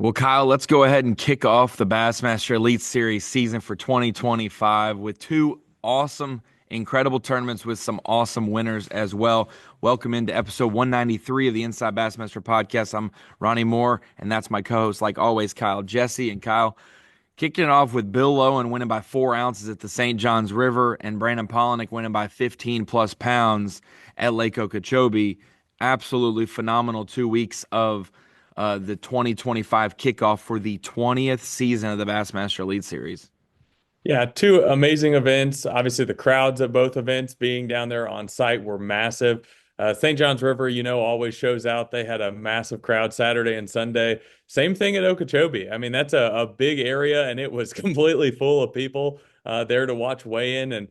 Well, Kyle, let's go ahead and kick off the Bassmaster Elite Series season for 2025 with two awesome, incredible tournaments with some awesome winners as well. Welcome into episode 193 of the Inside Bassmaster Podcast. I'm Ronnie Moore, and that's my co-host, like always, Kyle Jessie. And Kyle, kicking it off with Bill Lowen winning by 4 ounces at the St. Johns River and Brandon Polinick winning by 15 plus pounds at Lake Okeechobee. Absolutely phenomenal 2 weeks of the 2025 kickoff for the 20th season of the Bassmaster Elite Series. Yeah, two amazing events. Obviously, the crowds at both events being down there on site were massive. St. Johns River, always shows out. They had a massive crowd Saturday and Sunday. Same thing at Okeechobee. I mean, that's a big area, and it was completely full of people there to watch weigh-in. And,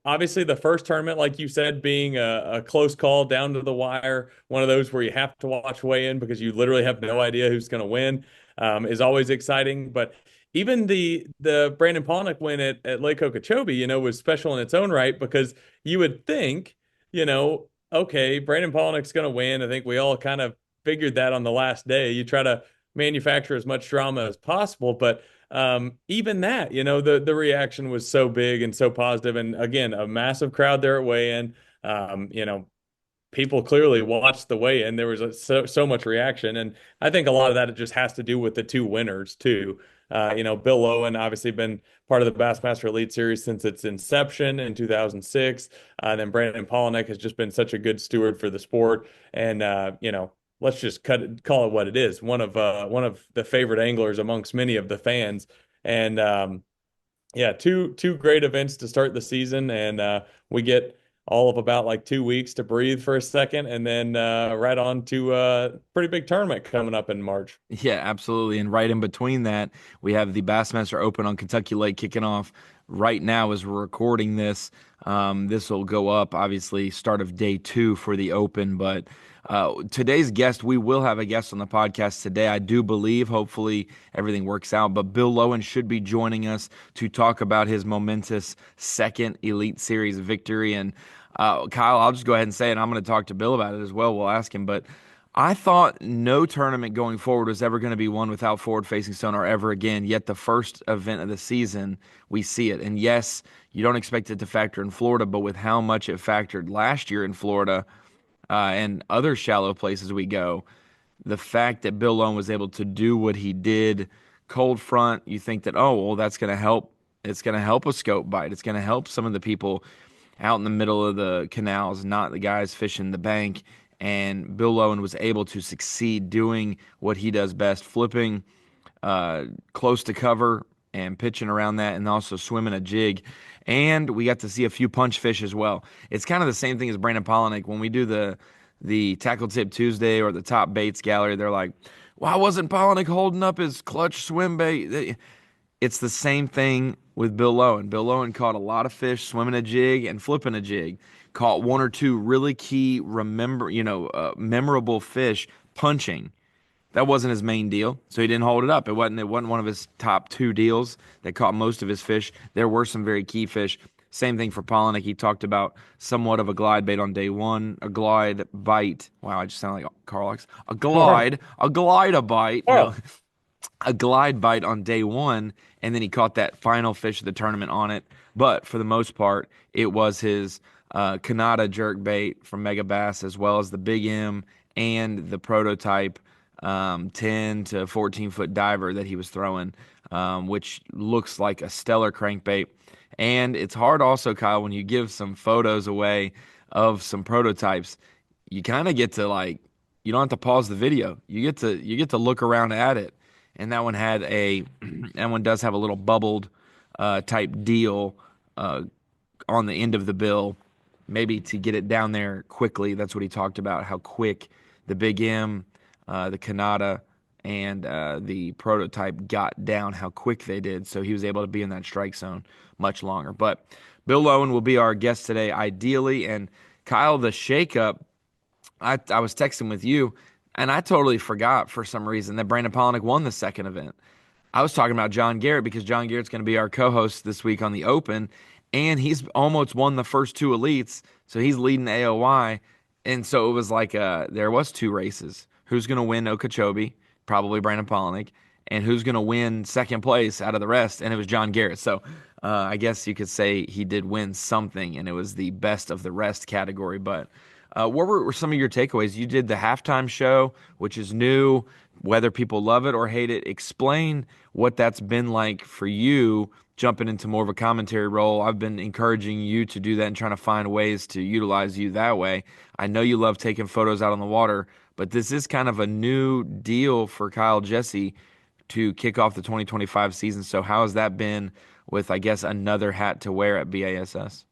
obviously the first tournament, like you said, being a close call down to the wire, one of those where you have to watch weigh-in because you literally have no idea who's going to win, is always exciting. But even the Brandon Polnick win at Lake Okeechobee, was special in its own right because you would think, okay, Brandon Polnick's going to win. I think we all kind of figured that on the last day. You try to manufacture as much drama as possible, but even that, the reaction was so big and so positive, and again, a massive crowd there at weigh-in. People clearly watched the weigh-in. There was so much reaction, and I think a lot of that it just has to do with the two winners too. Bill Lowen obviously been part of the Bassmaster Elite Series since its inception in 2006. And then Brandon Polinick has just been such a good steward for the sport. And let's just call it what it is. One of the favorite anglers amongst many of the fans. And yeah, two great events to start the season, and we get all of about like 2 weeks to breathe for a second, and then right on to a pretty big tournament coming up in March. Yeah, absolutely. And right in between that, we have the Bassmaster Open on Kentucky Lake kicking off right now as we're recording this. This will go up, obviously, start of day two for the Open. But today's guest, we will have a guest on the podcast today. I do believe, hopefully, everything works out. But Bill Lowen should be joining us to talk about his momentous second Elite Series victory. And Kyle, I'll just go ahead and say it. I'm going to talk to Bill about it as well. We'll ask him. But I thought no tournament going forward was ever going to be won without forward-facing sonar ever again. Yet the first event of the season, we see it. And yes, you don't expect it to factor in Florida, but with how much it factored last year in Florida and other shallow places we go, the fact that Bill Lowen was able to do what he did, cold front, you think that, oh, well, that's going to help. It's going to help a scope bite. It's going to help some of the people out in the middle of the canals, not the guys fishing the bank. And Bill Lowen was able to succeed doing what he does best, flipping close to cover and pitching around that, and also swimming a jig. And we got to see a few punch fish as well. It's kind of the same thing as Brandon Polinick. When we do the Tackle Tip Tuesday or the Top Baits Gallery, they're like, why wasn't Polinick holding up his clutch swim bait? It's the same thing with Bill Lowen. Bill Lowen caught a lot of fish swimming a jig and flipping a jig. Caught one or two really key, memorable fish punching. That wasn't his main deal, so he didn't hold it up. It wasn't one of his top two deals that caught most of his fish. There were some very key fish. Same thing for Polinick. He talked about somewhat of a glide bait on day one, a glide bite. Wow, I just sound like Carl X. A bite. No, Oh, a glide bite on day one, and then he caught that final fish of the tournament on it. But for the most part, it was his Kanata jerk bait from B.A.S.S, as well as the Big M and the prototype 10 to 14 foot diver that he was throwing, which looks like a stellar crankbait. And it's hard also, Kyle, when you give some photos away of some prototypes, you kind of get to you don't have to pause the video. You get to look around at it. And that one had that one does have a little bubbled type deal on the end of the bill, maybe to get it down there quickly. That's what he talked about, how quick the Big M, the Kanata, and the prototype got down, how quick they did. So he was able to be in that strike zone much longer. But Bill Lowen will be our guest today, ideally. And Kyle, the shakeup, I was texting with you, and I totally forgot for some reason that Brandon Polinick won the second event. I was talking about John Garrett because John Garrett's going to be our co-host this week on the Open, and he's almost won the first two elites, so he's leading the AOY. And so it was like there was two races. Who's going to win Okeechobee? probably Brandon Polnick, and who's going to win second place out of the rest, and it was John Garrett. So I guess you could say he did win something, and it was the best of the rest category. But what were some of your takeaways? You did the halftime show, which is new, whether people love it or hate it. Explain what that's been like for you jumping into more of a commentary role. I've been encouraging you to do that and trying to find ways to utilize you that way. I know you love taking photos out on the water, but this is kind of a new deal for Kyle Jesse to kick off the 2025 season. So how has that been with, I guess, another hat to wear at B.A.S.S.?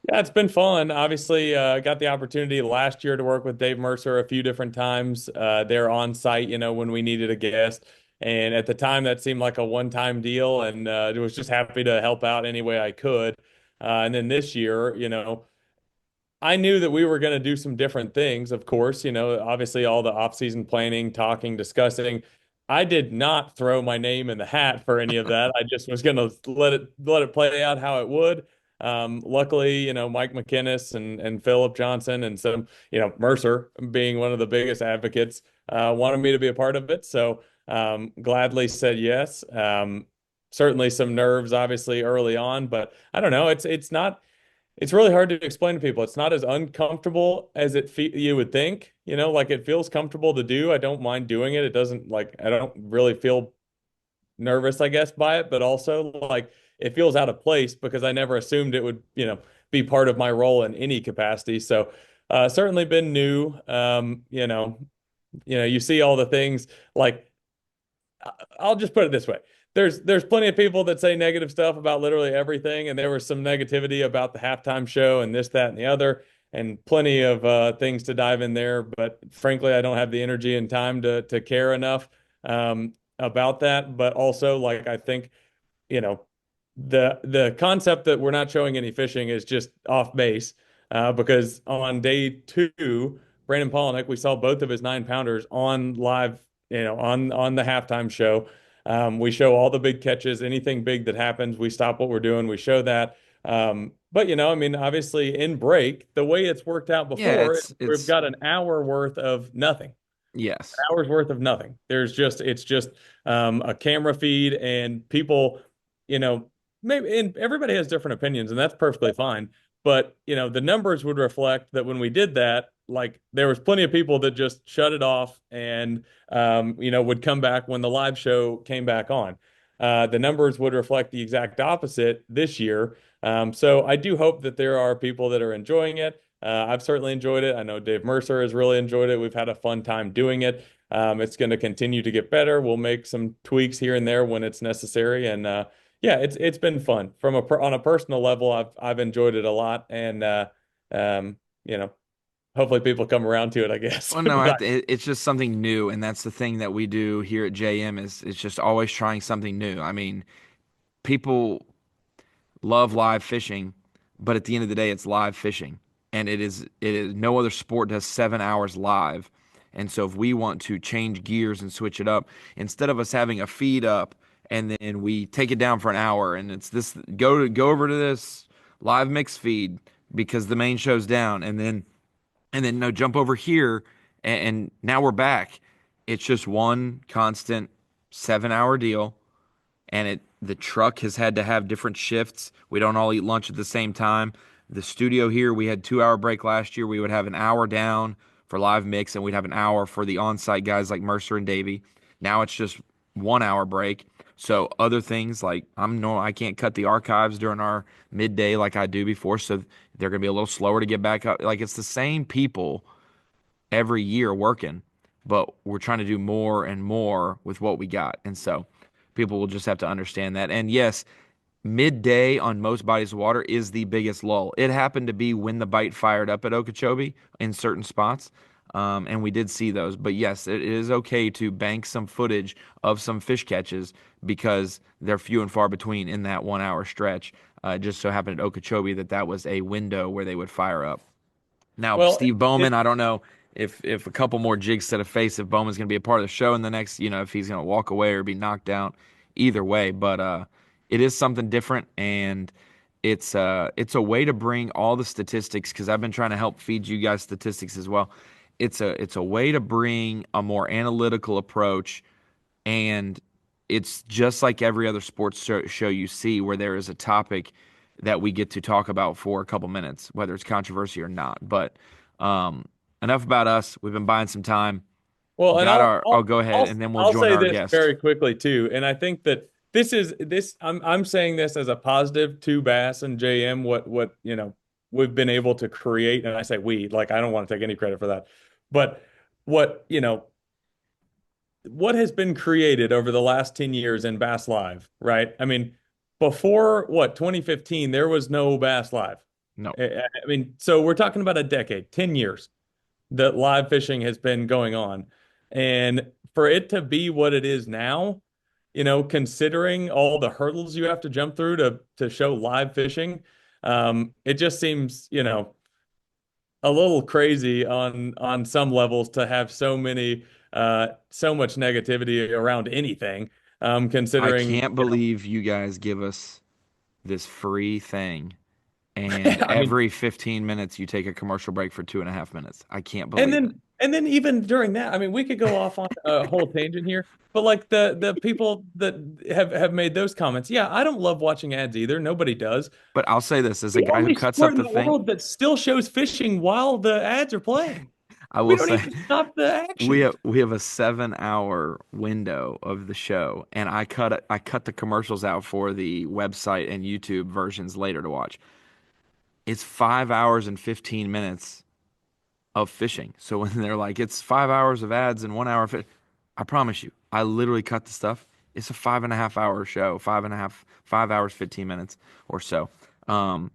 Yeah, it's been fun. Obviously, got the opportunity last year to work with Dave Mercer a few different times. There on site, when we needed a guest. And at the time, that seemed like a one-time deal, and was just happy to help out any way I could. And then this year, I knew that we were going to do some different things, of course, obviously all the off-season planning, talking, discussing. I did not throw my name in the hat for any of that. I just was going to let it play out how it would. Luckily, Mike McInnes and Philip Johnson and some, Mercer being one of the biggest advocates, wanted me to be a part of it. So gladly said yes. Certainly some nerves, obviously, early on, but I don't know. It's not. It's really hard to explain to people. It's not as uncomfortable as you would think. Like it feels comfortable to do. I don't mind doing it. It doesn't like I don't really feel nervous, I guess, by it, but also like it feels out of place because I never assumed it would, be part of my role in any capacity. So certainly been new. You see all the things like I'll just put it this way. There's plenty of people that say negative stuff about literally everything, and there was some negativity about the halftime show and this, that, and the other, and plenty of things to dive in there. But frankly, I don't have the energy and time to care enough about that. But also, like I think, the concept that we're not showing any fishing is just off base because on day two, Brandon Polnick, we saw both of his 9 pounders on live, on the halftime show. We show all the big catches, anything big that happens, we stop what we're doing, we show that. But I mean, obviously in break, the way it's worked out Yeah, before, we've it's got an hour worth of nothing. yes. Hours worth of nothing. It's just a camera feed and people, you know, maybe and everybody has different opinions, and that's perfectly fine. But the numbers would reflect that when we did that, like there was plenty of people that just shut it off and would come back when the live show came back on. The numbers would reflect the exact opposite this year. So I do hope that there are people that are enjoying it. I've certainly enjoyed it. I know Dave Mercer has really enjoyed it. We've had a fun time doing it. It's going to continue to get better. We'll make some tweaks here and there when it's necessary. And yeah, it's been fun on a personal level. I've enjoyed it a lot, and um, you know, hopefully people come around to it, I guess. Well, no, it's just something new, and that's the thing that we do here at JM is it's just always trying something new. I mean, people love live fishing, but at the end of the day, it's live fishing, and it is no other sport does 7 hours live. And so if we want to change gears and switch it up, instead of us having a feed up and then we take it down for an hour and it's this go over to this live mix feed because the main show's down and then no jump over here and now we're back. It's just one constant 7 hour deal and the truck has had to have different shifts. We don't all eat lunch at the same time. The studio here, we had 2 hour break last year. We would have an hour down for live mix, and we'd have an hour for the on-site guys like Mercer and Davey. Now it's just 1 hour break. So other things like I can't cut the archives during our midday like I do before, so they're gonna be a little slower to get back up. Like it's the same people every year working, but we're trying to do more and more with what we got. And so people will just have to understand that. And yes, midday on most bodies of water is the biggest lull. It happened to be when the bite fired up at Okeechobee in certain spots. And we did see those. But yes, it is okay to bank some footage of some fish catches because they're few and far between in that 1 hour stretch. It just so happened at Okeechobee that was a window where they would fire up. Now, Well, Steve Bowman, I don't know if a couple more jigs set a face, if Bowman's going to be a part of the show in the next, if he's going to walk away or be knocked out, either way. But it is something different, and it's a way to bring all the statistics because I've been trying to help feed you guys statistics as well. it's a way to bring a more analytical approach, and it's just like every other sports show you see where there is a topic that we get to talk about for a couple minutes, whether it's controversy or not. But um, enough about us. We've been buying some time. Well, and Got our. I'll go ahead, and then we'll I'll join say our this guest. very quickly too, and I think that this I'm saying this as a positive to Bass and JM. What we've been able to create, and I say we, like I don't want to take any credit for that, but what what has been created over the last 10 years in Bass Live, right? I mean, before what 2015, there was no Bass Live. No, I mean, so we're talking about a decade, 10 years that live fishing has been going on. And for it to be what it is now, considering all the hurdles you have to jump through to show live fishing, it just seems, a little crazy on some levels to have so much negativity around anything. I Considering, can't believe you guys give us this free thing, and I mean, every 15 minutes you take a commercial break for 2.5 minutes. I can't And believe it. then and then even during that, I mean, we could go off on a whole tangent here, but like the people that have made those comments, yeah, I don't love watching ads either. Nobody does. But I'll say this as a The guy who only cuts sport up in the the thing, world that still shows fishing while the ads are playing. I We will don't say even stop the we action. have a 7 hour window of the show, and I cut the commercials out for the website and YouTube versions later to watch. It's 5 hours and 15 minutes of fishing. So when they're like, it's 5 hours of ads and 1 hour of I promise you, I literally cut the stuff. It's a 5.5 hour show, 5 hours, 15 minutes or so. Um,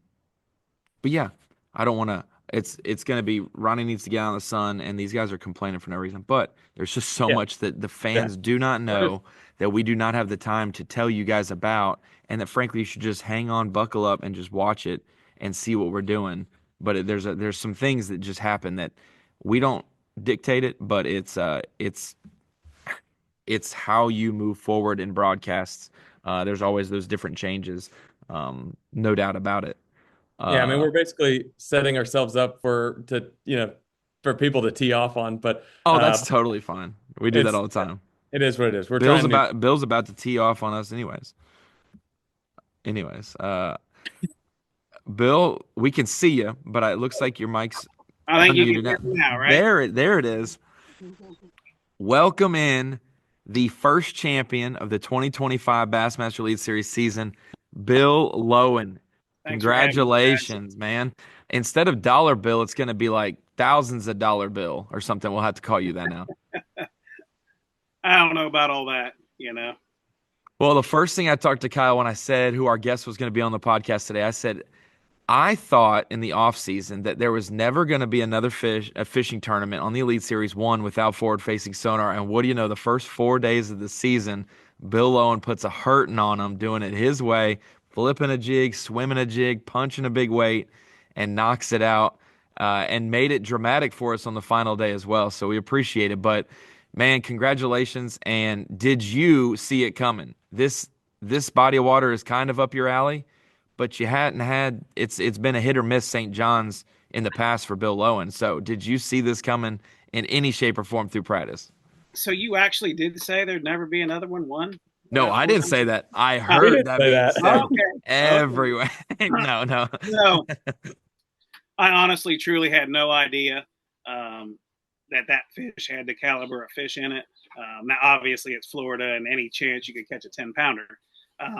but yeah, I don't want to. It's going to be Ronnie needs to get out in the sun, and these guys are complaining for no reason. But there's just so Yeah, much that the yeah. fans do not know that we do not have the time to tell you guys about, and that frankly you should just hang on, buckle up, and just watch it and see what we're doing. But there's some things that just happen that we don't dictate it, but it's how you move forward in broadcasts. There's always those different changes, no doubt about it. Yeah, I mean, Uh, we're basically setting ourselves up for people to tee off on, but Oh, uh, that's totally fine. We do that it's all the time. it is what it is. We're Bill's trying new. about Bill's about to tee off on us anyways. Anyways, Bill, we can see you, but it looks like your mic's I think you can unmuted hear now. me now, right? There it is. Welcome in the first champion of the 2025 Bassmaster Elite Series season, Bill Lowen. Thanks for having me, guys. Congratulations, man. Instead of dollar bill, it's going to be like thousands of dollar bill or something. We'll have to call you that now. I don't know about all that. Well, the first thing I talked to Kyle when I said who our guest was going to be on the podcast today, I said, I thought in the offseason that there was never going to be another a fishing tournament on the Elite Series 1 without forward-facing sonar. And what do you know, the first 4 days of the season, Bill Lowen puts a hurting on him, doing it his way, flipping a jig, swimming a jig, punching a big weight, and knocks it out, and made it dramatic for us on the final day as well. So we appreciate it. But man, congratulations. And did you see it coming? This body of water is kind of up your alley, but you hadn't had it's been a hit or miss St. John's in the past for Bill Lowen. So did you see this coming in any shape or form through practice? So you actually did say there'd never be another one won No, I four didn't times? say that. I We heard didn't that say being that. said Okay. Okay. everywhere. No, no. So I honestly, truly had no idea that fish had the caliber of fish in it. Now, obviously, it's Florida, and any chance you could catch a 10-pounder.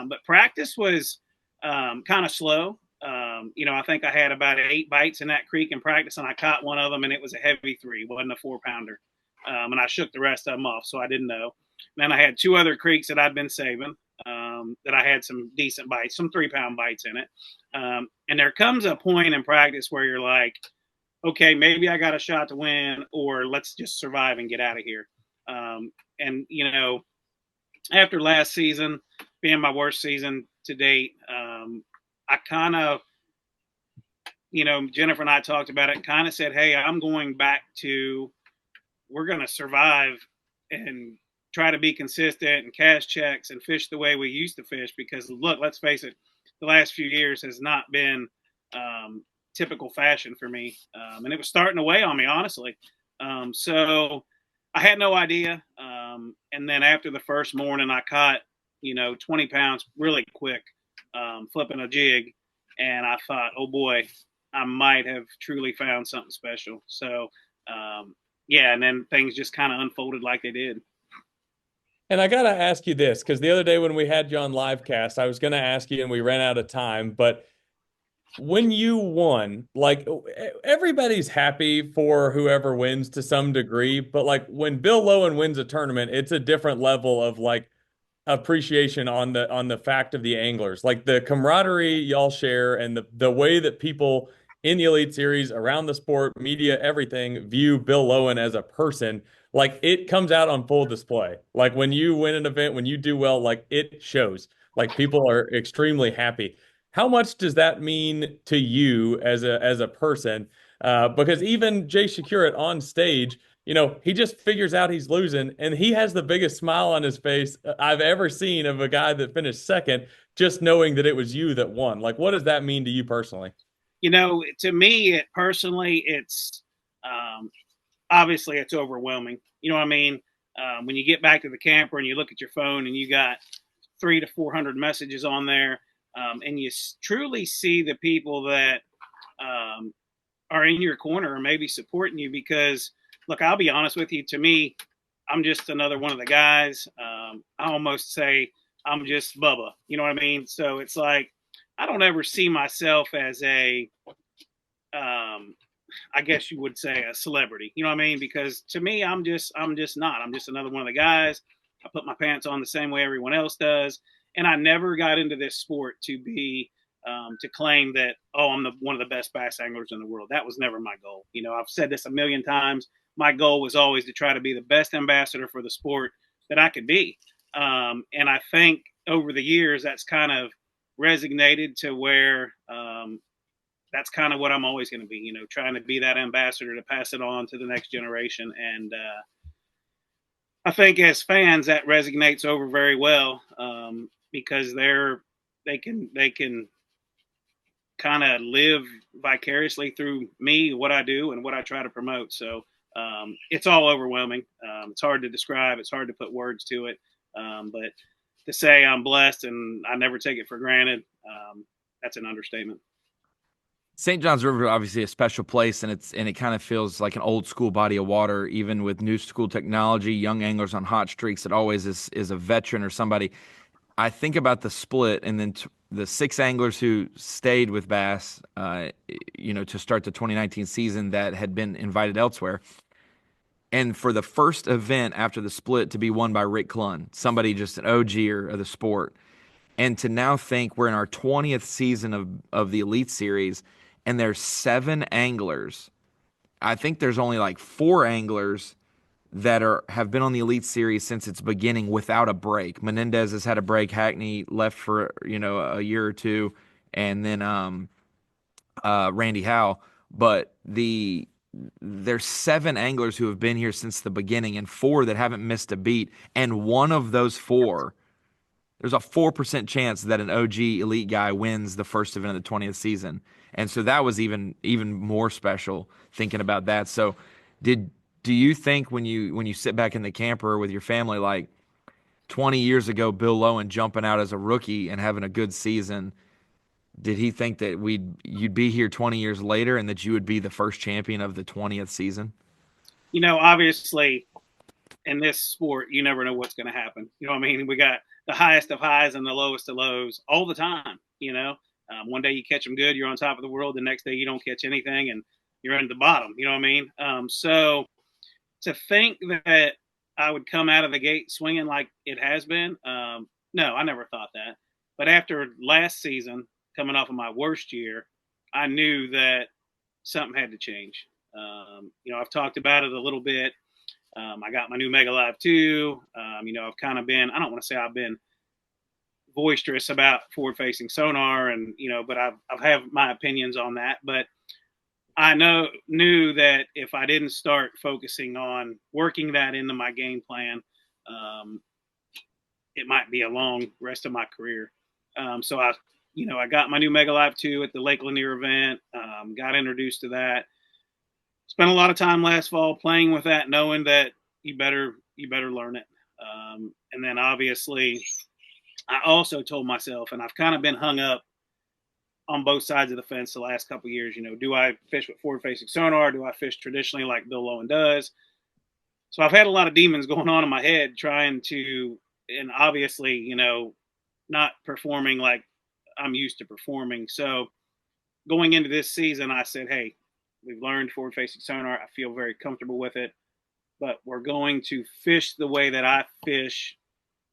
But practice was kind of slow. I think I had about 8 bites in that creek in practice, and I caught one of them, and it was a heavy 3, it wasn't a 4-pounder. And I shook the rest of them off, so I didn't know. Then I had 2 other creeks that I'd been saving that I had some decent bites, some 3-pound bites in it. And there comes a point in practice where you're like, okay, maybe I got a shot to win, or let's just survive and get out of here. And after last season being my worst season to date, I kind of, Jennifer and I talked about it, kind of said, hey, I'm going back to, we're going to survive and try to be consistent and cash checks and fish the way we used to fish. Because look, let's face it, the last few years has not been typical fashion for me. And it was starting to weigh on me, honestly. So I had no idea. And then after the first morning, I caught, 20 pounds really quick, flipping a jig. And I thought, oh boy, I might have truly found something special. So, yeah, and then things just kind of unfolded like they did. And I got to ask you this, because the other day when we had you on livecast, I was going to ask you and we ran out of time, but when you won, like everybody's happy for whoever wins to some degree, but like when Bill Lowen wins a tournament, it's a different level of like appreciation on the fact of the anglers, like the camaraderie y'all share and the way that people in the Elite Series, around the sport, media, everything view Bill Lowen as a person. Like it comes out on full display. Like when you win an event, when you do well, like it shows. Like people are extremely happy. How much does that mean to you as a person? Because even Jay Przekurat on stage, he just figures out he's losing, and he has the biggest smile on his face I've ever seen of a guy that finished second, just knowing that it was you that won. Like, what does that mean to you personally? To me, personally, it's obviously it's overwhelming. You know what I mean? When you get back to the camper and you look at your phone and you got 300 to 400 messages on there, and you truly see the people that are in your corner or maybe supporting you. Because, look, I'll be honest with you. To me, I'm just another one of the guys. I almost say I'm just Bubba. You know what I mean? So it's like I don't ever see myself as I guess you would say a celebrity. You know what I mean? Because to me, I'm just not. I'm just another one of the guys. I put my pants on the same way everyone else does, and I never got into this sport to be to claim that I'm one of the best bass anglers in the world. That was never my goal. I've said this a million times. My goal was always to try to be the best ambassador for the sport that I could be, and I think over the years that's kind of resonated to where that's kind of what I'm always going to be, trying to be that ambassador to pass it on to the next generation. And I think as fans that resonates over very well because they can kind of live vicariously through me, what I do and what I try to promote. So it's all overwhelming. It's hard to describe. It's hard to put words to it. But to say I'm blessed and I never take it for granted, that's an understatement. St. John's River obviously a special place, and it kind of feels like an old school body of water, even with new school technology, young anglers on hot streaks. It always is a veteran or somebody. I think about the split, and then the 6 anglers who stayed with Bass, to start the 2019 season that had been invited elsewhere. And for the first event after the split to be won by Rick Clunn, somebody just an OG of the sport, and to now think we're in our 20th season of the Elite Series, and there's 7 anglers. I think there's only like 4 anglers that have been on the Elite Series since its beginning without a break. Menendez has had a break. Hackney left for a year or two, and then Randy Howe. But there's 7 anglers who have been here since the beginning, and 4 that haven't missed a beat. And one of those 4, there's a 4% chance that an OG elite guy wins the first event of the 20th season. And so that was even more special thinking about that. So do you think when you sit back in the camper with your family, like 20 years ago, Bill Lowen jumping out as a rookie and having a good season, did he think that you'd be here 20 years later and that you would be the first champion of the 20th season? Obviously in this sport, you never know what's going to happen. You know what I mean? We got the highest of highs and the lowest of lows all the time. One day you catch them good, you're on top of the world. The next day you don't catch anything and you're at the bottom. You know what I mean? So to think that I would come out of the gate swinging like it has been, no, I never thought that. But after last season, coming off of my worst year, I knew that something had to change. I've talked about it a little bit. I got my new Mega Live 2. I've kind of been, I don't want to say I've been boisterous about forward facing sonar but I've have my opinions on that. But I knew that if I didn't start focusing on working that into my game plan, it might be a long rest of my career. So I got my new Mega Live 2 at the Lake Lanier event, got introduced to that. spent a lot of time last fall playing with that, knowing that you better learn it. And then obviously, I also told myself, and I've kind of been hung up on both sides of the fence the last couple of years. Do I fish with forward-facing sonar? Do I fish traditionally like Bill Lowen does? So I've had a lot of demons going on in my head trying to, and obviously, not performing like I'm used to performing. So going into this season, I said, hey, we've learned forward-facing sonar. I feel very comfortable with it, but we're going to fish the way that I fish.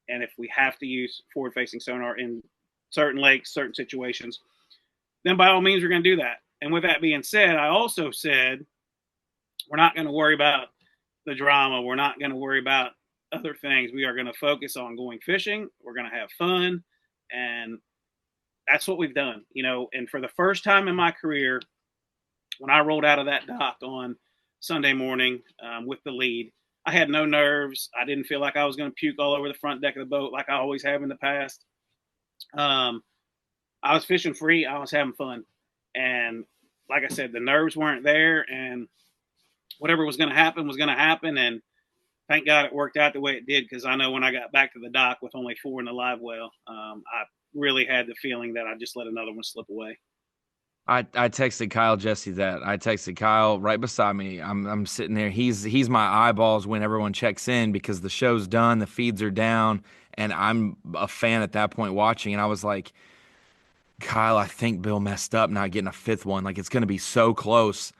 And if we have to use forward-facing sonar in certain lakes, certain situations, then by all means, we're going to do that. And with that being said, I also said, we're not going to worry about the drama. We're not going to worry about other things. We are going to focus on going fishing. We're going to have fun. And that's what we've done, and for the first time in my career, when I rolled out of that dock on Sunday morning with the lead, I had no nerves. I didn't feel like I was going to puke all over the front deck of the boat like I always have in the past. I was fishing free. I was having fun. And like I said, the nerves weren't there, and whatever was going to happen was going to happen. And thank God it worked out the way it did, because I know when I got back to the dock with only 4 in the live well, I really had the feeling that I just let another one slip away. I texted Kyle Jessie that. I texted Kyle right beside me. I'm sitting there. He's my eyeballs when everyone checks in, because the show's done, the feeds are down, and I'm a fan at that point watching. And I was like, Kyle, I think Bill messed up not getting a 5th one. Like, it's going to be so close,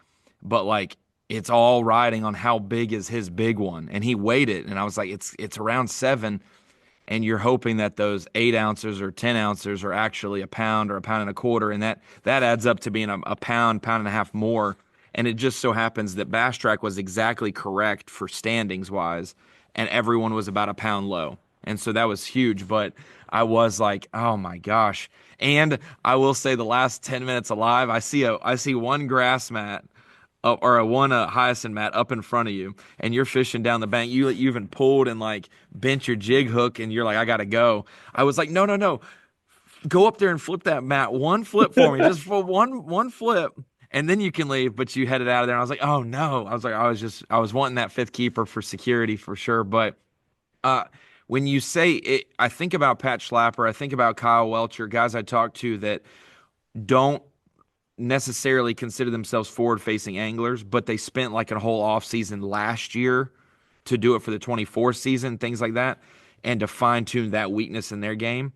but like, it's all riding on how big is his big one. And he weighed it, and I was like, it's around 7. And you're hoping that those 8 ounces or 10 ounces are actually a pound or a pound and a quarter, and that adds up to being a pound and a half more. And it just so happens that Bass Track was exactly correct for standings wise, and everyone was about a pound low, and so that was huge. But I was like, oh my gosh! And I will say, the last 10 minutes alive, I see one grass mat or a one hyacinth mat up in front of you, and you're fishing down the bank. You even pulled and like bent your jig hook, and you're like, I gotta go. I was like, no, go up there and flip that mat. One flip for me, just for one flip, and then you can leave. But you headed out of there, and I was like, oh no. I was like, I was wanting that 5th keeper for security for sure. But when you say it, I think about Pat Schlapper, I think about Kyle Welcher, guys I talked to that don't necessarily consider themselves forward-facing anglers, but they spent like a whole off season last year to do it for the 24 season, things like that, and to fine-tune that weakness in their game.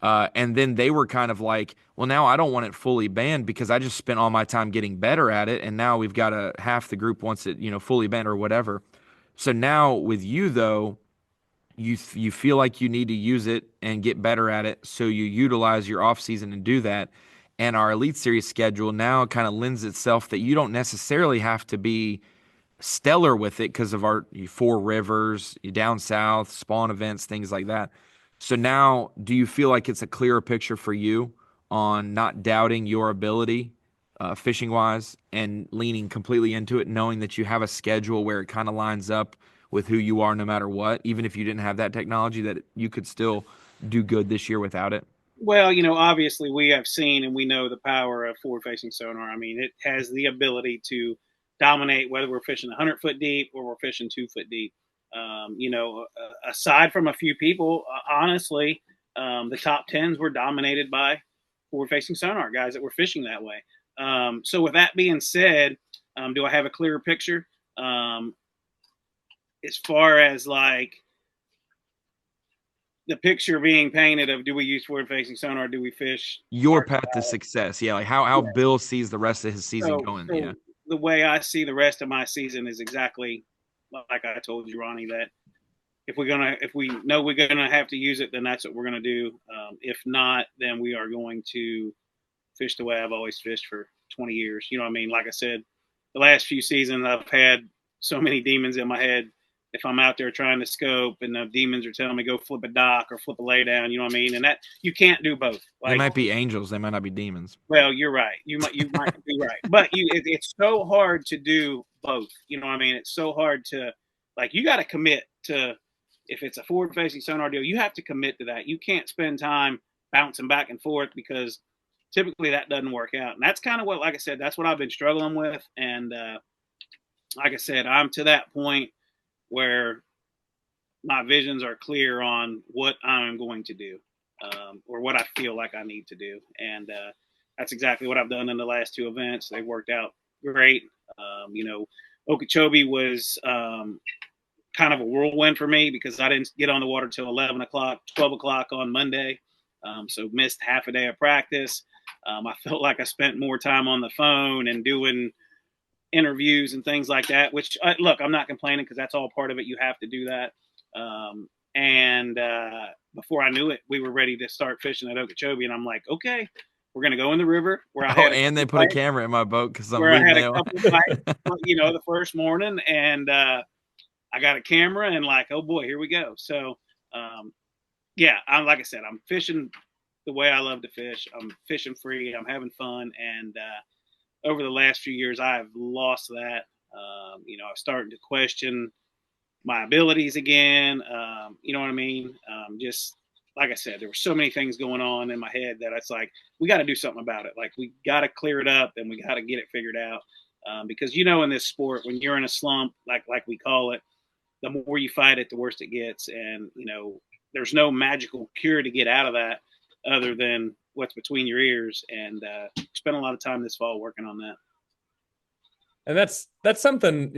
And then they were kind of like, well, now I don't want it fully banned because I just spent all my time getting better at it, and now we've got half the group wants it, fully banned or whatever. So now with you, though, you feel like you need to use it and get better at it, so you utilize your off season and do that. And our Elite Series schedule now kind of lends itself that you don't necessarily have to be stellar with it because of our 4 rivers, down south, spawn events, things like that. So now, do you feel like it's a clearer picture for you on not doubting your ability fishing wise and leaning completely into it, knowing that you have a schedule where it kind of lines up with who you are no matter what, even if you didn't have that technology, that you could still do good this year without it? Well, obviously we have seen and we know the power of forward-facing sonar. I mean, it has the ability to dominate whether we're fishing 100-foot deep or we're fishing 2-foot deep. Aside from a few people, honestly, the top 10s were dominated by forward-facing sonar guys that were fishing that way. So with that being said, do I have a clearer picture? As far as like the picture being painted of, do we use forward-facing sonar, or do we fish your path to success? Yeah, like how yeah. Bill sees the rest of his season going. Yeah, the way I see the rest of my season is exactly like I told you, Ronnie, that if we know we're gonna have to use it, then that's what we're gonna do. If not, then we are going to fish the way I've always fished for 20 years. You know what I mean? Like I said, the last few seasons I've had so many demons in my head. If I'm out there trying to scope and the demons are telling me go flip a dock or flip a lay down, you know what I mean? And that you can't do both. They might be angels, they might not be demons. Well, you're right. You might be right, but it's so hard to do both. You know what I mean? It's so hard to, like, you got to commit to. If it's a forward-facing sonar deal, you have to commit to that. You can't spend time bouncing back and forth, because typically that doesn't work out. And that's kind of what, like I said, that's what I've been struggling with. And like I said, I'm to that point where my visions are clear on what I'm going to do, or what I feel like I need to do. And that's exactly what I've done in the last two events. They worked out great. Okeechobee was kind of a whirlwind for me because I didn't get on the water till 11 o'clock, 12 o'clock on Monday. So missed half a day of practice. I felt like I spent more time on the phone and doing interviews and things like that, which look, I'm not complaining because that's all part of it. You have to do that. And before I knew it, we were ready to start fishing at Okeechobee. And I'm like, okay, we're going to go in the river where I had and they put a camera in my boat because I'm where I leaving had a it. couple bites, the first morning, and I got a camera and like, oh boy, here we go. So, I'm like I said, I'm fishing the way I love to fish. I'm fishing free. I'm having fun. And over the last few years, I've lost that. I'm starting to question my abilities again. You know what I mean? Just like I said, there were so many things going on in my head that it's like, we got to do something about it. Like, we got to clear it up and we got to get it figured out. Because, in this sport, when you're in a slump, like we call it, the more you fight it, the worse it gets. And, there's no magical cure to get out of that other than what's between your ears. And spent a lot of time this fall working on that. And that's something,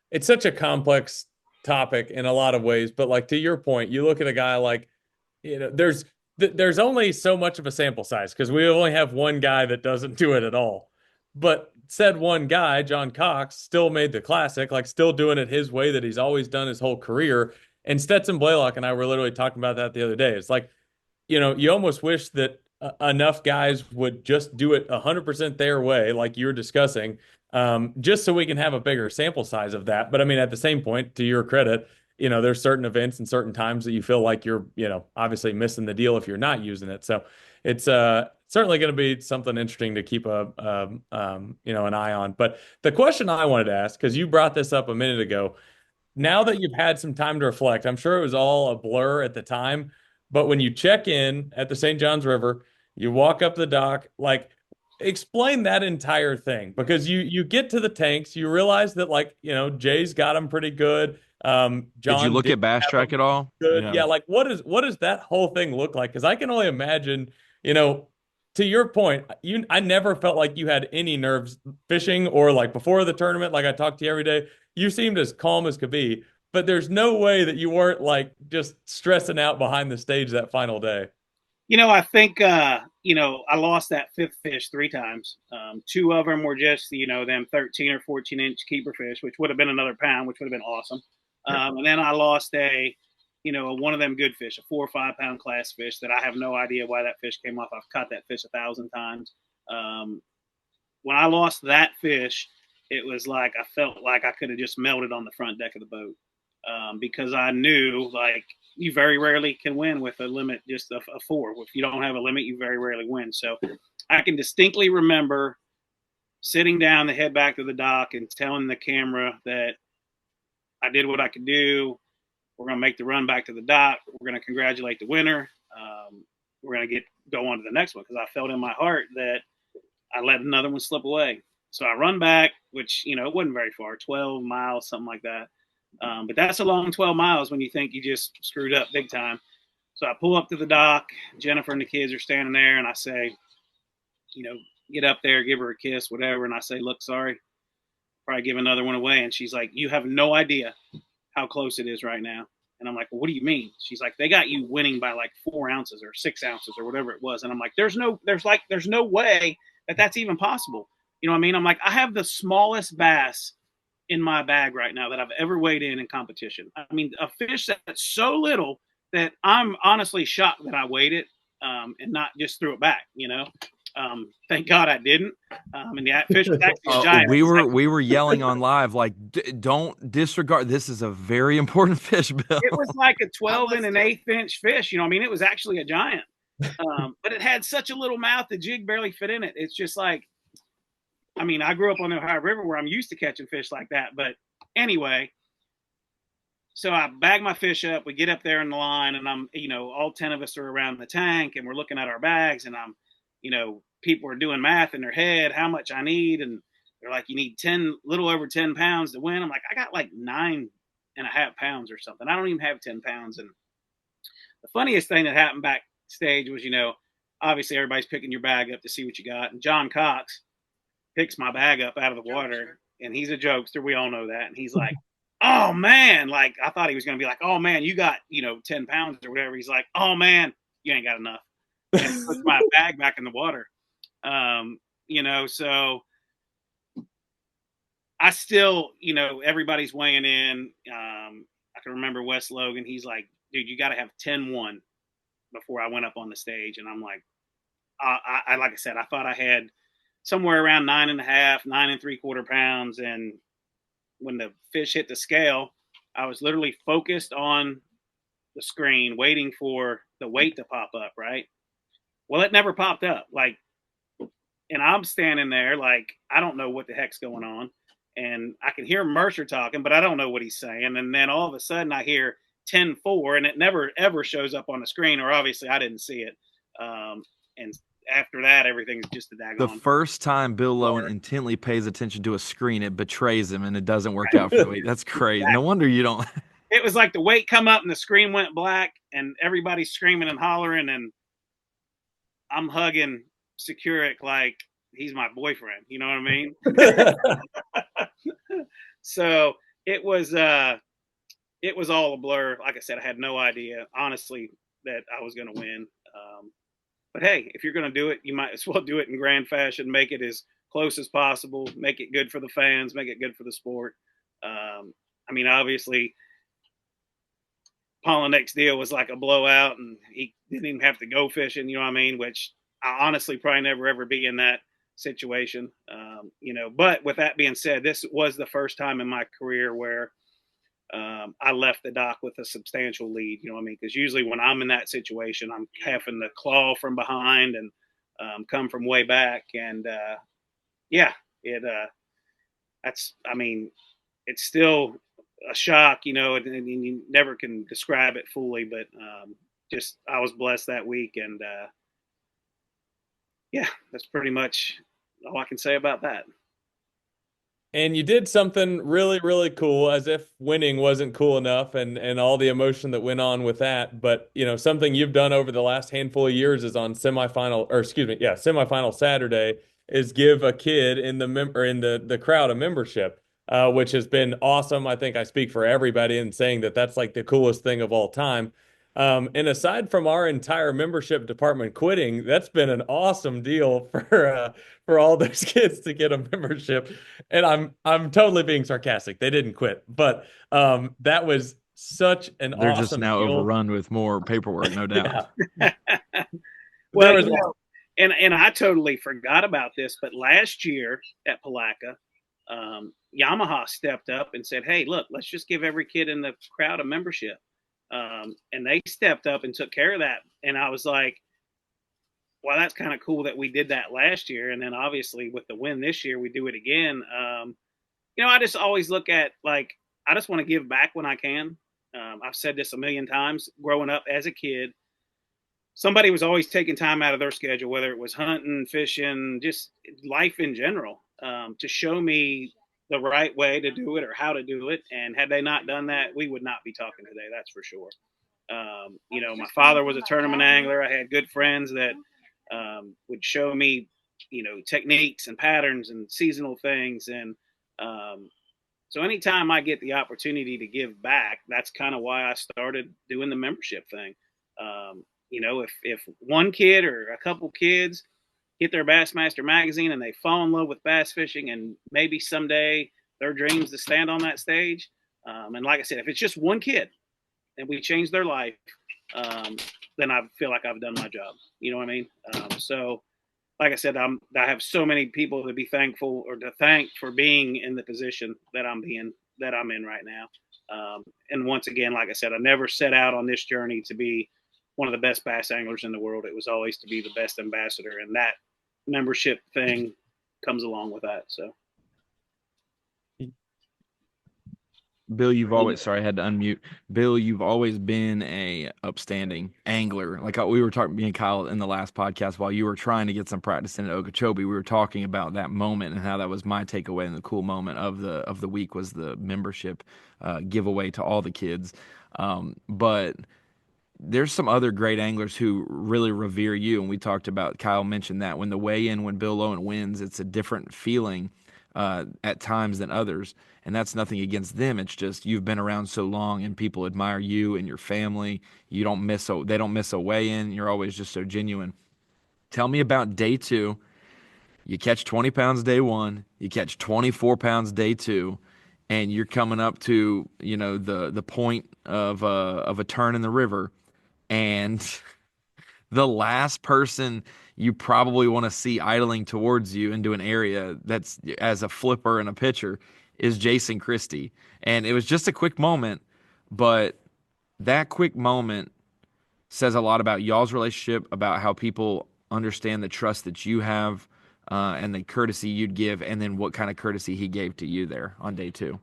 it's such a complex topic in a lot of ways. But like, to your point, you look at a guy like, there's only so much of a sample size because we only have one guy that doesn't do it at all. But said one guy, John Cox, still made the classic, like still doing it his way that he's always done his whole career. And Stetson Blaylock and I were literally talking about that the other day. It's like, you almost wish that enough guys would just do it 100% their way, like you're discussing, just so we can have a bigger sample size of that. But I mean, at the same point, to your credit, there's certain events and certain times that you feel like you're, obviously missing the deal if you're not using it. So it's certainly going to be something interesting to keep an eye on. But the question I wanted to ask, because you brought this up a minute ago, now that you've had some time to reflect, I'm sure it was all a blur at the time, but when you check in at the St. Johns River, you walk up the dock, like, explain that entire thing, because you get to the tanks, you realize that, like, Jay's got them pretty good. Did you John look did at Bass have Track them at all? good. Yeah, like what does that whole thing look like? Because I can only imagine, you know, to your point, I never felt like you had any nerves fishing or like before the tournament. Like, I talked to you every day. You seemed as calm as could be, but there's no way that you weren't like just stressing out behind the stage that final day. I think, I lost that fifth fish three times. Two of them were just, them 13 or 14-inch keeper fish, which would have been another pound, which would have been awesome. And then I lost one of them good fish, a 4 or 5 pound class fish that I have no idea why that fish came off. I've caught that fish 1,000 times. When I lost that fish, it was like I felt like I could have just melted on the front deck of the boat, because I knew, like, you very rarely can win with a limit, just a 4. If you don't have a limit, you very rarely win. So I can distinctly remember sitting down to head back to the dock and telling the camera that I did what I could do. We're going to make the run back to the dock. We're going to congratulate the winner. We're going to go on to the next one, because I felt in my heart that I let another one slip away. So I run back, which, it wasn't very far, 12 miles, something like that. But that's a long 12 miles when you think you just screwed up big time. So I pull up to the dock. Jennifer and the kids are standing there, and I say, get up there, give her a kiss, whatever. And I say, look, sorry, probably give another one away. And she's like, you have no idea how close it is right now. And I'm like, well, what do you mean? She's like, they got you winning by like 4 ounces or 6 ounces or whatever it was. And I'm like, there's no way that that's even possible. You know what I mean? I'm like, I have the smallest bass in my bag right now that I've ever weighed in competition. I mean, a fish that's so little that I'm honestly shocked that I weighed it, and not just threw it back, Thank God I didn't. And that fish was actually a giant. We were yelling on live, like, don't disregard. This is a very important fish, Bill. It was like a 12 and an 1/8 inch fish. It was actually a giant. But it had such a little mouth, the jig barely fit in it. It's just like, I grew up on the Ohio River where I'm used to catching fish like that. But anyway, so I bag my fish up. We get up there in the line, and I'm, all 10 of us are around the tank, and we're looking at our bags, and I'm, people are doing math in their head, how much I need. And they're like, you need little over 10 pounds to win. I'm like, I got like 9.5 pounds or something. I don't even have 10 pounds. And the funniest thing that happened backstage was, obviously everybody's picking your bag up to see what you got. And John Cox picks my bag up out of the water, and he's a jokester. We all know that. And he's like, oh man, like I thought he was going to be like, oh man, you got, 10 pounds or whatever. He's like, oh man, you ain't got enough. And puts my bag back in the water. So I still, everybody's weighing in. I can remember Wes Logan. He's like, dude, you got to have 10-1 before I went up on the stage. And I'm like, like I said, I thought I had somewhere around 9.5, 9.75 pounds. And when the fish hit the scale, I was literally focused on the screen, waiting for the weight to pop up. Right. Well, it never popped up. And I'm standing there like, I don't know what the heck's going on. And I can hear Mercer talking, but I don't know what he's saying. And then all of a sudden I hear 10-4, and it never, ever shows up on the screen, or obviously I didn't see it. And after that, everything's just a daggone. The first time Bill Lowen intently pays attention to a screen, it betrays him, and it doesn't work out for the weight. That's crazy. Exactly. No wonder you don't. It was like the weight come up and the screen went black, and everybody's screaming and hollering, and I'm hugging Przekurat like he's my boyfriend. You know what I mean? So it was all a blur. Like I said, I had no idea, honestly, that I was going to win. But hey, if you're going to do it, you might as well do it in grand fashion. Make it as close as possible. Make it good for the fans. Make it good for the sport. Obviously, Pollinek's deal was like a blowout, and he didn't even have to go fishing. You know what I mean? Which I honestly probably never ever be in that situation. But with that being said, this was the first time in my career where I left the dock with a substantial lead, you know what I mean? Because usually when I'm in that situation, I'm having to claw from behind and come from way back. And it's still a shock, and you never can describe it fully, but I was blessed that week. And that's pretty much all I can say about that. And you did something really, really cool, as if winning wasn't cool enough, and all the emotion that went on with that. But, something you've done over the last handful of years is on semifinal Saturday is give a kid in the crowd a membership, which has been awesome. I think I speak for everybody in saying that that's like the coolest thing of all time. And aside from our entire membership department quitting, that's been an awesome deal for all those kids to get a membership. And I'm totally being sarcastic. They didn't quit, but that was such an They're awesome just now deal. Overrun with more paperwork, no doubt. Well, and I totally forgot about this, but last year at Palatka, Yamaha stepped up and said, "Hey, look, let's just give every kid in the crowd a membership." And they stepped up and took care of that. And I was like, well, that's kind of cool that we did that last year. And then obviously with the win this year, we do it again. I just always look at, like, I just want to give back when I can. I've said this a million times. Growing up as a kid, somebody was always taking time out of their schedule, whether it was hunting, fishing, just life in general, to show me the right way to do it or how to do it. And had they not done that, we would not be talking today. That's for sure. My father was a tournament angler. I had good friends that would show me, techniques and patterns and seasonal things. And so anytime I get the opportunity to give back, that's kind of why I started doing the membership thing. If one kid or a couple kids get their Bassmaster magazine and they fall in love with bass fishing, and maybe someday their dreams to stand on that stage. And like I said, if it's just one kid and we change their life, then I feel like I've done my job. You know what I mean? So like I said, I have so many people to be thankful or to thank for being in the position that I'm in right now. And once again, like I said, I never set out on this journey to be one of the best bass anglers in the world. It was always to be the best ambassador, and that membership thing comes along with that. So Bill, you've always, sorry, I had to unmute. Bill, you've always been a upstanding angler. Like we were talking, me and Kyle in the last podcast, while you were trying to get some practice in at Okeechobee, we were talking about that moment and how that was my takeaway. And the cool moment of the week was the membership giveaway to all the kids. But there's some other great anglers who really revere you, and we talked about, Kyle mentioned that when the weigh-in, when Bill Lowen wins, it's a different feeling at times than others, and that's nothing against them. It's just you've been around so long, and people admire you and your family. They don't miss a weigh-in. You're always just so genuine. Tell me about day two. You catch 20 pounds day one, you catch 24 pounds day two, and you're coming up to the point of a turn in the river, and the last person you probably want to see idling towards you into an area that's as a flipper and a pitcher is Jason Christie. And it was just a quick moment, but that quick moment says a lot about y'all's relationship, about how people understand the trust that you have, and the courtesy you'd give, and then what kind of courtesy he gave to you there on day two.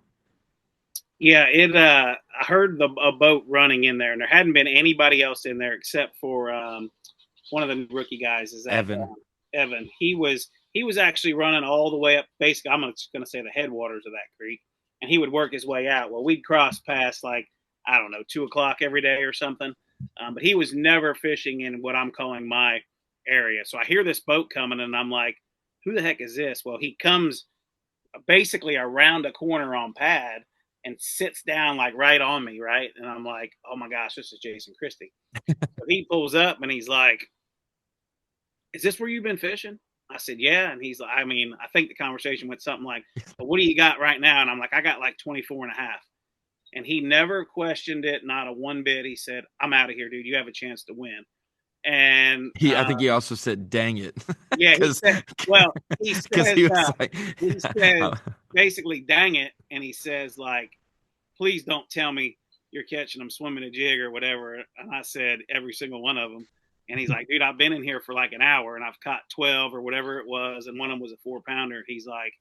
Yeah, I heard a boat running in there, and there hadn't been anybody else in there except for one of the rookie guys. Is that Evan? Evan. He was actually running all the way up. Basically, I'm just going to say the headwaters of that creek, and he would work his way out. Well, we'd cross past like 2:00 every day or something, but he was never fishing in what I'm calling my area. So I hear this boat coming, and I'm like, "Who the heck is this?" Well, he comes basically around a corner on pad and sits down like right on me, right? And I'm like, oh my gosh, this is Jason Christie. So he pulls up and he's like, is this where you've been fishing? I said, yeah. And he's like, I think the conversation went something like, well, what do you got right now? And I'm like, I got like 24 and a half. And he never questioned it, not a one bit. He said, I'm out of here, dude. You have a chance to win. And I think he also said, dang it. Yeah, he said, well, he said basically, dang it. And he says, like, please don't tell me you're catching them swimming a jig or whatever. And I said, every single one of them. And he's like, dude, I've been in here for like an hour and I've caught 12 or whatever it was. And one of them was a 4-pounder. He's like,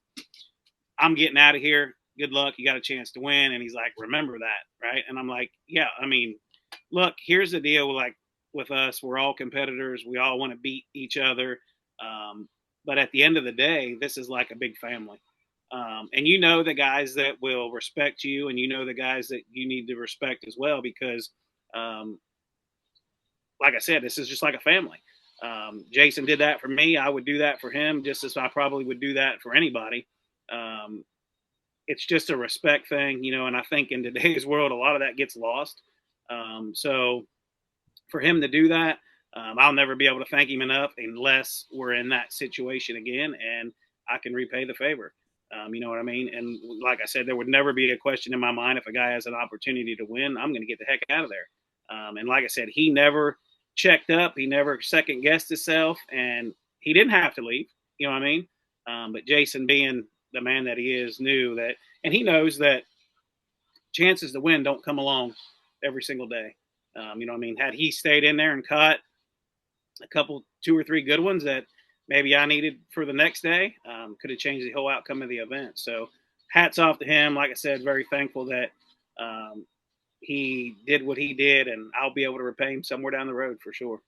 I'm getting out of here. Good luck. You got a chance to win. And he's like, remember that. Right. And I'm like, yeah, look, here's the deal. Like with us, we're all competitors. We all want to beat each other. But at the end of the day, this is like a big family. And you know the guys that will respect you, and you know the guys that you need to respect as well, because like I said, this is just like a family. Jason did that for me. I would do that for him, just as I probably would do that for anybody. It's just a respect thing, and I think in today's world, a lot of that gets lost. So for him to do that, I'll never be able to thank him enough unless we're in that situation again and I can repay the favor. You know what I mean? And like I said, there would never be a question in my mind if a guy has an opportunity to win, I'm going to get the heck out of there. And like I said, he never checked up. He never second guessed himself, and he didn't have to leave. You know what I mean? But Jason, being the man that he is, knew that, and he knows that chances to win don't come along every single day. You know what I mean? Had he stayed in there and caught a couple, 2 or 3 good ones that maybe I needed for the next day, could have changed the whole outcome of the event. So hats off to him. Like I said, very thankful that he did what he did, and I'll be able to repay him somewhere down the road for sure.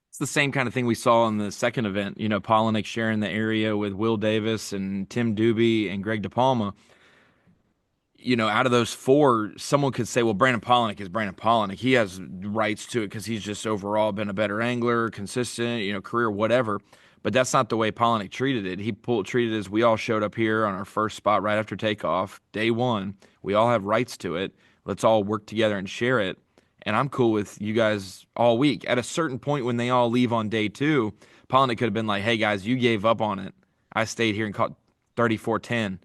It's the same kind of thing we saw in the second event. Polinick sharing the area with Will Davis and Tim Doobie and Greg DePalma. Out of those 4, someone could say, well, Brandon Polinick is Brandon Polinick. He has rights to it because he's just overall been a better angler, consistent, career, whatever. But that's not the way Polinick treated it. He treated it as we all showed up here on our first spot right after takeoff, day 1. We all have rights to it. Let's all work together and share it. And I'm cool with you guys all week. At a certain point when they all leave on day 2, Polinick could have been like, hey, guys, you gave up on it. I stayed here and caught 34-10.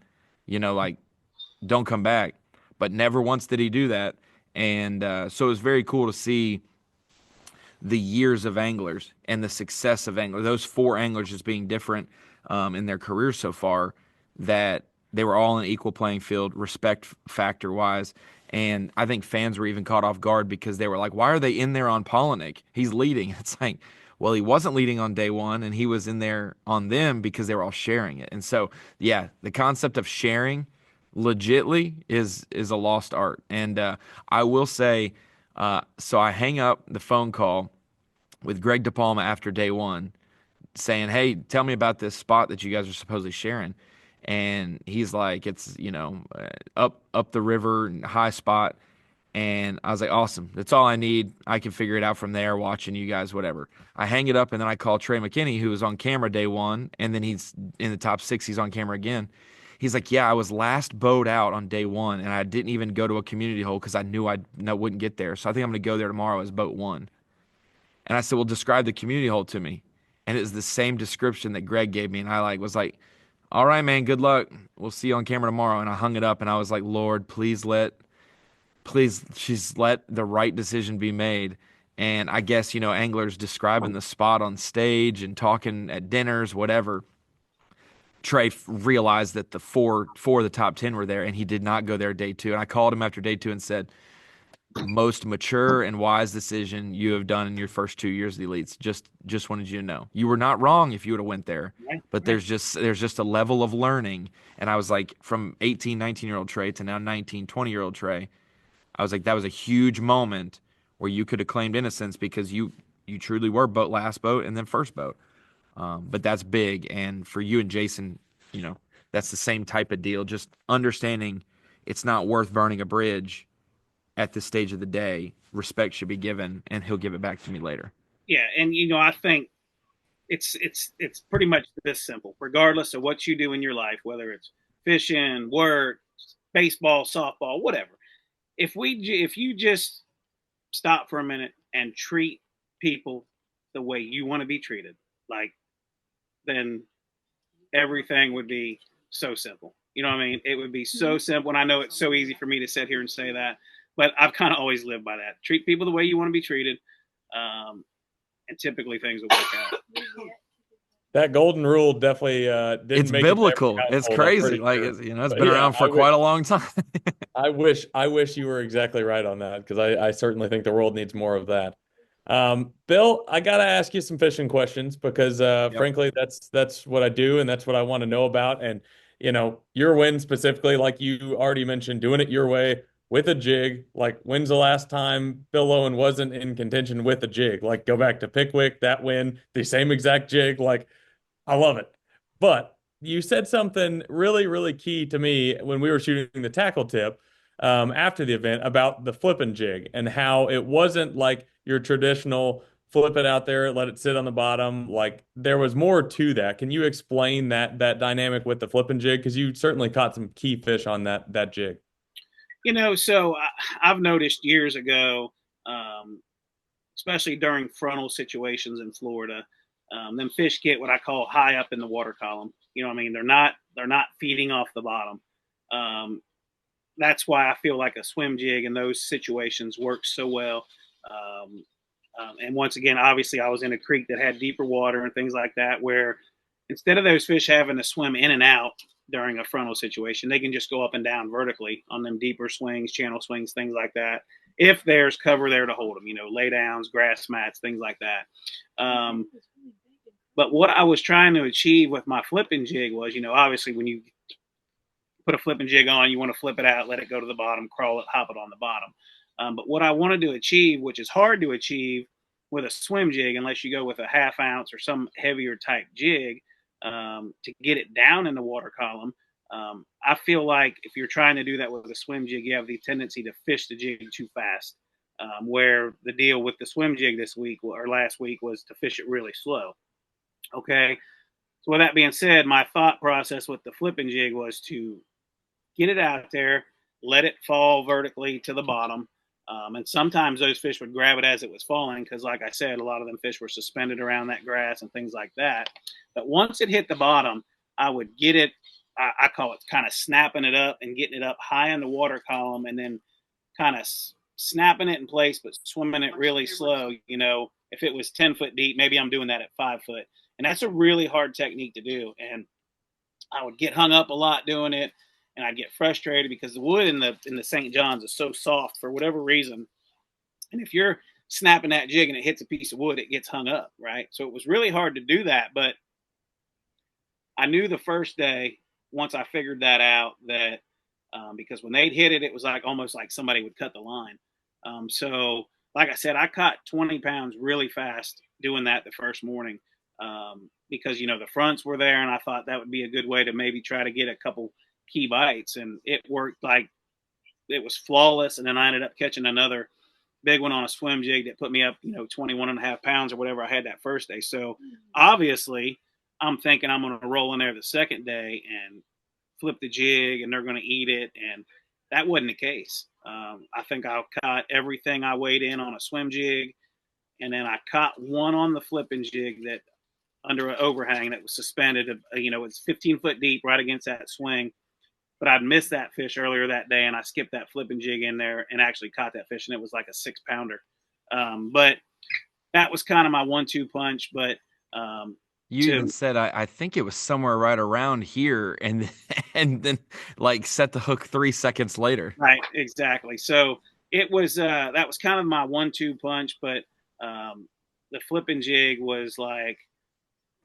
Don't come back. But never once did he do that. And so it was very cool to see the years of anglers and the success of anglers, those 4 anglers just being different in their careers so far, that they were all in an equal playing field, respect factor wise. And I think fans were even caught off guard because they were like, why are they in there on Polinick? He's leading. It's like, well, he wasn't leading on day 1, and he was in there on them because they were all sharing it. And so, yeah, the concept of sharing legitly is a lost art. And I will say, so I hang up the phone call with Greg DePalma after day one, saying, "Hey, tell me about this spot that you guys are supposedly sharing." And he's like, "It's up the river, high spot." And I was like, "Awesome, that's all I need. I can figure it out from there. Watching you guys, whatever." I hang it up, and then I call Trey McKinney, who was on camera day one, and then he's in the top six. He's on camera again. He's like, "Yeah, I was last boat out on day one, and I didn't even go to a community hole because I knew I wouldn't get there. So I think I'm going to go there tomorrow as boat one." And I said, "Well, describe the community hole to me." And it was the same description that Greg gave me. And I was like, "All right, man, good luck. We'll see you on camera tomorrow." And I hung it up, and I was like, "Lord, please, she's let the right decision be made." And I guess, anglers describing the spot on stage and talking at dinners, whatever. Trey realized that the four of the top 10 were there, and he did not go there day two. And I called him after day two and said, "Most mature and wise decision you have done in your first 2 years of the elites. Just wanted you to know you were not wrong if you would have went there, Right, but right. there's just a level of learning." And I was like, from 18, 19-year-old Trey to now 19, 20-year-old Trey, I was like, that was a huge moment where you could have claimed innocence because you truly were last boat and then first boat. But that's big, and for you and Jason, that's the same type of deal. Just understanding it's not worth burning a bridge at this stage of the day. Respect should be given, and he'll give it back to me later. Yeah, and I think it's pretty much this simple. Regardless of what you do in your life, whether it's fishing, work, baseball, softball, whatever. If you just stop for a minute and treat people the way you want to be treated, like, then everything would be so simple. You know what I mean? It would be so simple. And I know it's so easy for me to sit here and say that, but I've kind of always lived by that. Treat people the way you want to be treated. And typically things will work out. That golden rule definitely didn't It's make it to every biblical. It's household, I'm crazy. pretty Like, sure. it's But been yeah, around for quite a long time. I wish you were exactly right on that because I certainly think the world needs more of that. Bill, I gotta ask you some fishing questions because Yep. frankly that's what I do and that's what I want to know about. And your win specifically, like you already mentioned, doing it your way with a jig. Like, when's the last time Bill Lowen wasn't in contention with a jig? Like, go back to Pickwick, that win, the same exact jig. Like, I love it. But you said something really, really key to me when we were shooting the tackle tip after the event about the flipping jig and how it wasn't like your traditional flip it out there, let it sit on the bottom. Like, there was more to that. Can you explain that dynamic with the flipping jig? Because you certainly caught some key fish on that jig. So I've noticed years ago, um, especially during frontal situations in Florida, them fish get what I call high up in the water column. You know what I mean? They're not feeding off the bottom. Um, that's why I feel like a swim jig in those situations works so well. Um, and once again, obviously, I was in a creek that had deeper water and things like that, where instead of those fish having to swim in and out during a frontal situation, they can just go up and down vertically on them deeper swings, channel swings, things like that. If there's cover there to hold them, lay downs, grass mats, things like that. But what I was trying to achieve with my flipping jig was, obviously when you put a flipping jig on, you want to flip it out, let it go to the bottom, crawl it, hop it on the bottom. But what I wanted to achieve, which is hard to achieve with a swim jig, unless you go with a half ounce or some heavier type jig, to get it down in the water column. I feel like if you're trying to do that with a swim jig, you have the tendency to fish the jig too fast. Where the deal with the swim jig this week or last week was to fish it really slow. Okay. So with that being said, my thought process with the flipping jig was to get it out there, let it fall vertically to the bottom. And sometimes those fish would grab it as it was falling because, like I said, a lot of them fish were suspended around that grass and things like that. But once it hit the bottom, I would get it, I call it kind of snapping it up and getting it up high in the water column and then kind of snapping it in place, but swimming it really slow. If it was 10 foot deep, maybe I'm doing that at 5 foot. And that's a really hard technique to do. And I would get hung up a lot doing it, and I'd get frustrated because the wood in the St. John's is so soft for whatever reason. And if you're snapping that jig and it hits a piece of wood, it gets hung up, right? So it was really hard to do that. But I knew the first day, once I figured that out, that because when they'd hit it, it was like almost like somebody would cut the line. So, like I said, I caught 20 pounds really fast doing that the first morning because, the fronts were there, and I thought that would be a good way to maybe try to get a couple key bites. And it worked like it was flawless. And then I ended up catching another big one on a swim jig that put me up, 21 and a half pounds or whatever I had that first day. So obviously I'm thinking I'm going to roll in there the second day and flip the jig and they're going to eat it. And that wasn't the case. I think I caught everything I weighed in on a swim jig. And then I caught one on the flipping jig that under an overhang that was suspended. It's 15 foot deep right against that swing. But I'd missed that fish earlier that day, and I skipped that flipping jig in there and actually caught that fish, and it was like a 6-pounder. But that was kind of my 1-2 punch. But you even said I think it was somewhere right around here, and then like set the hook 3 seconds later. Right, exactly. So it was that was kind of my 1-2 punch, but the flipping jig was like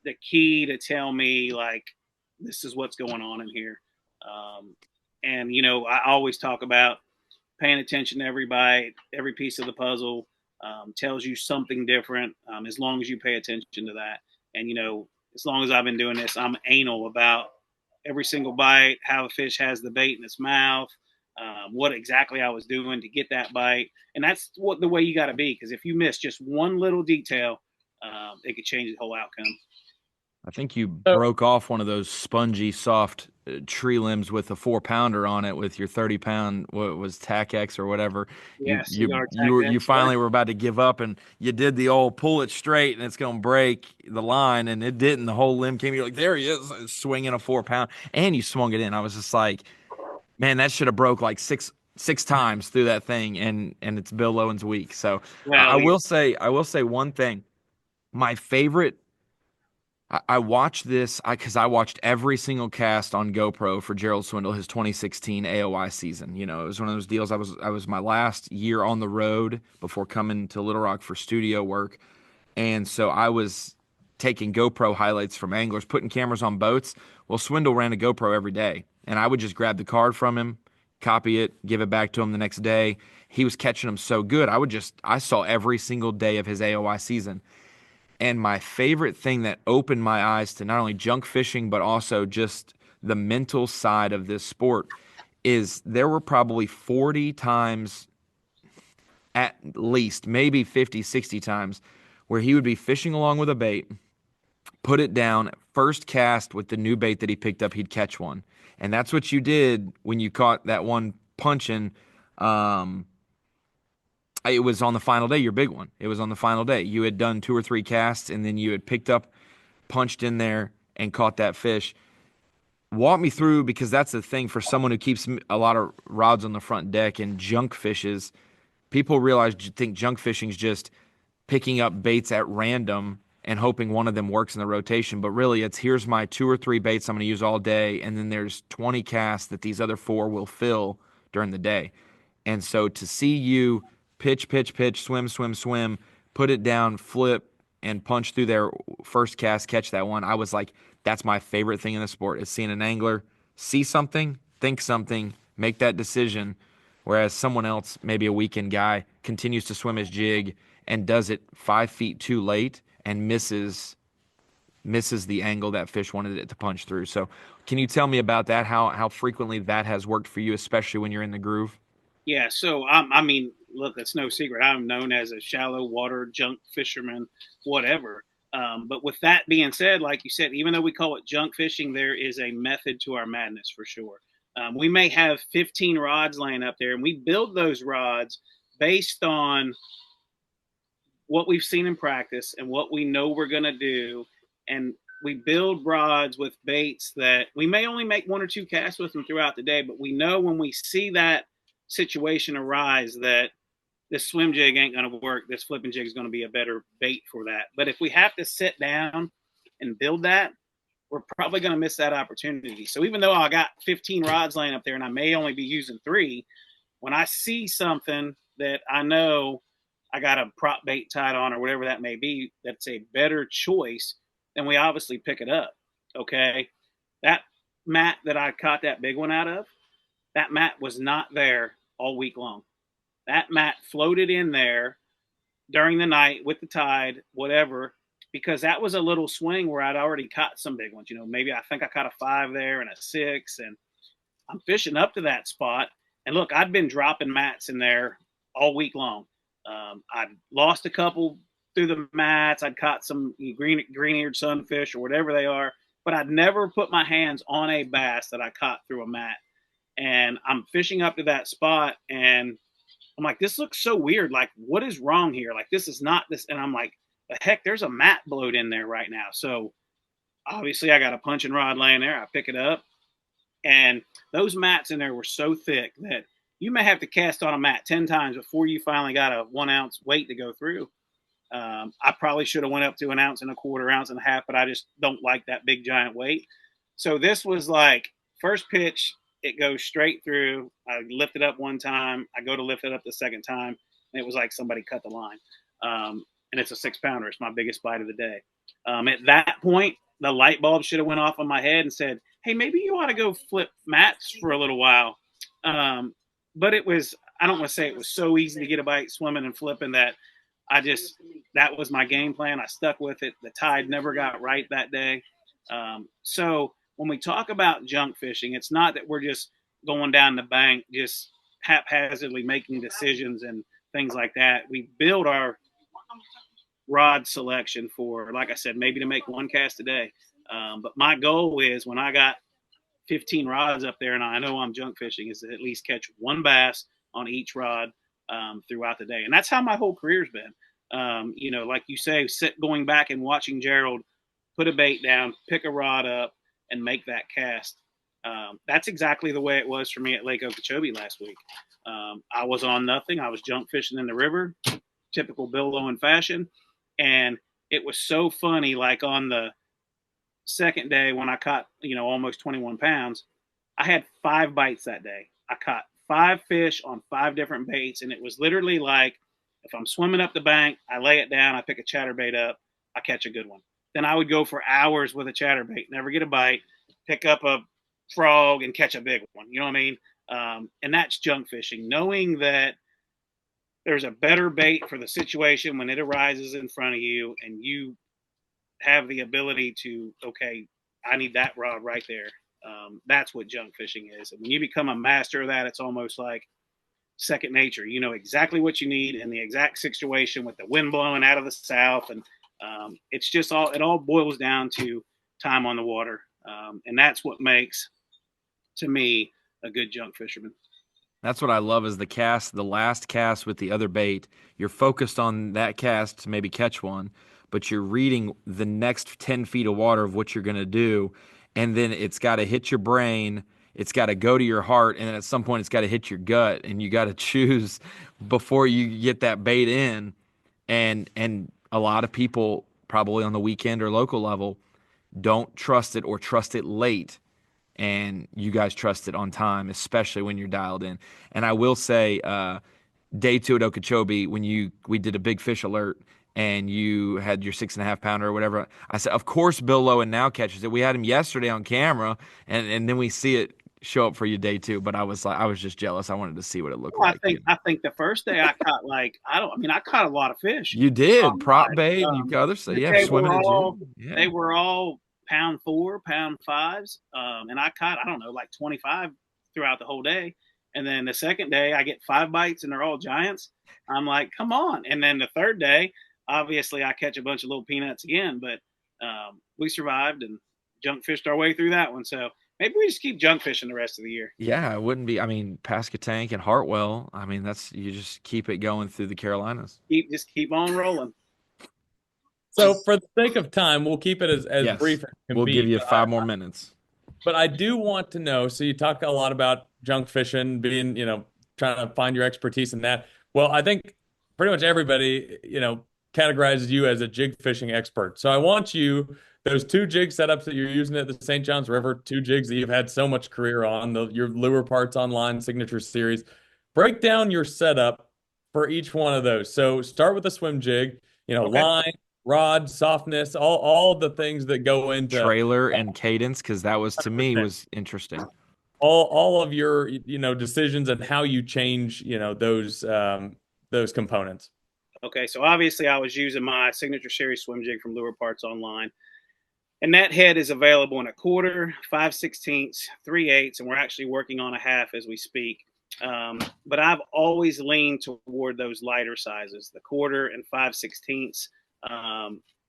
the key to tell me like this is what's going on in here. And I always talk about paying attention to every bite, every piece of the puzzle tells you something different. As long as you pay attention to that, and as long as I've been doing this, I'm anal about every single bite, how a fish has the bait in its mouth, what exactly I was doing to get that bite, and that's the way you got to be. Because if you miss just one little detail, it could change the whole outcome. I think you broke off one of those spongy, soft tree limbs with a 4-pounder on it with your 30-pound, what was Tac-X or whatever. Yes, you finally were about to give up, and you did the old pull it straight, and it's going to break the line, and it didn't. The whole limb came. You're like, there he is, swinging a 4-pound, and you swung it in. I was just like, man, that should have broke like six times through that thing, and it's Bill Lowen's week. So I will say one thing. My favorite. I watched this because I watched every single cast on GoPro for Gerald Swindle, his 2016 AOI season. It was one of those deals. I was my last year on the road before coming to Little Rock for studio work, and so I was taking GoPro highlights from anglers, putting cameras on boats. Well, Swindle ran a GoPro every day, and I would just grab the card from him, copy it, give it back to him the next day. He was catching them so good. I saw every single day of his AOI season. And my favorite thing that opened my eyes to not only junk fishing, but also just the mental side of this sport is there were probably 40 times, at least, maybe 50, 60 times, where he would be fishing along with a bait, put it down, first cast with the new bait that he picked up, he'd catch one. And that's what you did when you caught that one punching. It was on the final day, your big one. It was on the final day. You had done 2 or 3 casts, and then you had picked up, punched in there, and caught that fish. Walk me through, because that's the thing for someone who keeps a lot of rods on the front deck and junk fishes. People think junk fishing is just picking up baits at random and hoping one of them works in the rotation. But really, it's here's my 2 or 3 baits I'm going to use all day, and then there's 20 casts that these other 4 will fill during the day. And so to see you pitch, swim, put it down, flip, and punch through their first cast, catch that one, I was like, that's my favorite thing in the sport, is seeing an angler see something, think something, make that decision, whereas someone else, maybe a weekend guy, continues to swim his jig and does it 5 feet too late and misses the angle that fish wanted it to punch through. So can you tell me about that, how frequently that has worked for you, especially when you're in the groove? Yeah, so look, it's no secret. I'm known as a shallow water junk fisherman, whatever. But with that being said, like you said, even though we call it junk fishing, there is a method to our madness for sure. We may have 15 rods laying up there, and we build those rods based on what we've seen in practice and what we know we're going to do. And we build rods with baits that we may only make 1 or 2 casts with them throughout the day, but we know when we see that situation arise that this swim jig ain't going to work, this flipping jig is going to be a better bait for that. But if we have to sit down and build that, we're probably going to miss that opportunity. So even though I got 15 rods laying up there and I may only be using 3, when I see something that I know I got a prop bait tied on or whatever that may be, that's a better choice, then we obviously pick it up. Okay. That mat that I caught that big one out of, that mat was not there all week long. That mat floated in there during the night with the tide, whatever, because that was a little swing where I'd already caught some big ones. Maybe I think I caught a 5 there and a 6, and I'm fishing up to that spot. And look, I'd been dropping mats in there all week long. I'd lost a couple through the mats. I'd caught some green-eared sunfish or whatever they are, but I'd never put my hands on a bass that I caught through a mat. And I'm fishing up to that spot, and I'm like, this looks so weird. Like, what is wrong here? Like, this is not this. And I'm like, the heck, there's a mat blowed in there right now. So obviously I got a punching rod laying there. I pick it up, and those mats in there were so thick that you may have to cast on a mat 10 times before you finally got a 1 ounce weight to go through. I probably should have went up to 1 1/4 ounce, 1.5 ounces, but I just don't like that big giant weight. So this was like first pitch, it goes straight through. I lift it up one time. I go to lift it up the second time, and it was like somebody cut the line. And it's a 6-pounder. It's my biggest bite of the day. At that point, the light bulb should have went off on my head and said, hey, maybe you ought to go flip mats for a little while. But it was, I don't want to say it was so easy to get a bite swimming and flipping that that was my game plan. I stuck with it. The tide never got right that day. So when we talk about junk fishing, it's not that we're just going down the bank, just haphazardly making decisions and things like that. We build our rod selection for, like I said, maybe to make one cast a day. But my goal is when I got 15 rods up there and I know I'm junk fishing, is to at least catch one bass on each rod throughout the day. And that's how my whole career's been. Like you say, going back and watching Gerald put a bait down, pick a rod up, and make that cast. That's exactly the way it was for me at Lake Okeechobee last week. I was on nothing. I was junk fishing in the river, typical Bill Lowen fashion. And it was so funny, like on the second day when I caught, almost 21 pounds, I had 5 bites that day. I caught 5 fish on 5 different baits. And it was literally like, if I'm swimming up the bank, I lay it down, I pick a chatterbait up, I catch a good one. Then I would go for hours with a chatterbait, never get a bite, pick up a frog and catch a big one. You know what I mean? And that's junk fishing, knowing that there's a better bait for the situation when it arises in front of you, and you have the ability to, okay, I need that rod right there. That's what junk fishing is. And when you become a master of that, it's almost like second nature. You know exactly what you need in the exact situation with the wind blowing out of the south. And it's just it all boils down to time on the water. And that's what makes, to me, a good junk fisherman. That's what I love is the last cast with the other bait. You're focused on that cast to maybe catch one, but you're reading the next 10 feet of water of what you're going to do. And then it's got to hit your brain. It's got to go to your heart. And then at some point it's got to hit your gut, and you got to choose before you get that bait in. And a lot of people probably on the weekend or local level don't trust it or trust it late. And you guys trust it on time, especially when you're dialed in. And I will say, day 2 at Okeechobee, when we did a big fish alert and you had your 6.5 pounder or whatever, I said, of course Bill Lowen now catches it. We had him yesterday on camera, and then we see it show up for you day 2. But I was just jealous. I wanted to see what it looked like. I think the first day I caught I caught a lot of fish. You did prop bait and you got other stuff. Yeah, swimming in the gym. Yeah. They were all pound 4, pound 5s. And I caught, I don't know, like 25 throughout the whole day. And then the second day I get 5 bites and they're all giants. I'm like, come on. And then the third day, obviously I catch a bunch of little peanuts again, but we survived and junk fished our way through that one. So maybe we just keep junk fishing the rest of the year. Yeah, it wouldn't be. I mean, Pasquotank and Hartwell. I mean, you just keep it going through the Carolinas. Just keep on rolling. So for the sake of time, we'll keep it as yes, brief as can we'll be. Give you 5 more minutes. But I do want to know, so you talk a lot about junk fishing, being, trying to find your expertise in that. Well, I think pretty much everybody, categorizes you as a jig fishing expert. So I want you, those 2 jig setups that you're using at the St. Johns River, 2 jigs that you've had so much career on, your Lure Parts Online Signature Series, break down your setup for each one of those. So start with the swim jig, okay, line, rod, softness, all the things that go into trailer and cadence, because that was, to me, was interesting. all of your, decisions and how you change, those components. Okay, so obviously I was using my Signature Series swim jig from Lure Parts Online. And that head is available in a quarter, 5/16, 3/8, and we're actually working on a half as we speak. But I've always leaned toward those lighter sizes, the quarter and 5/16.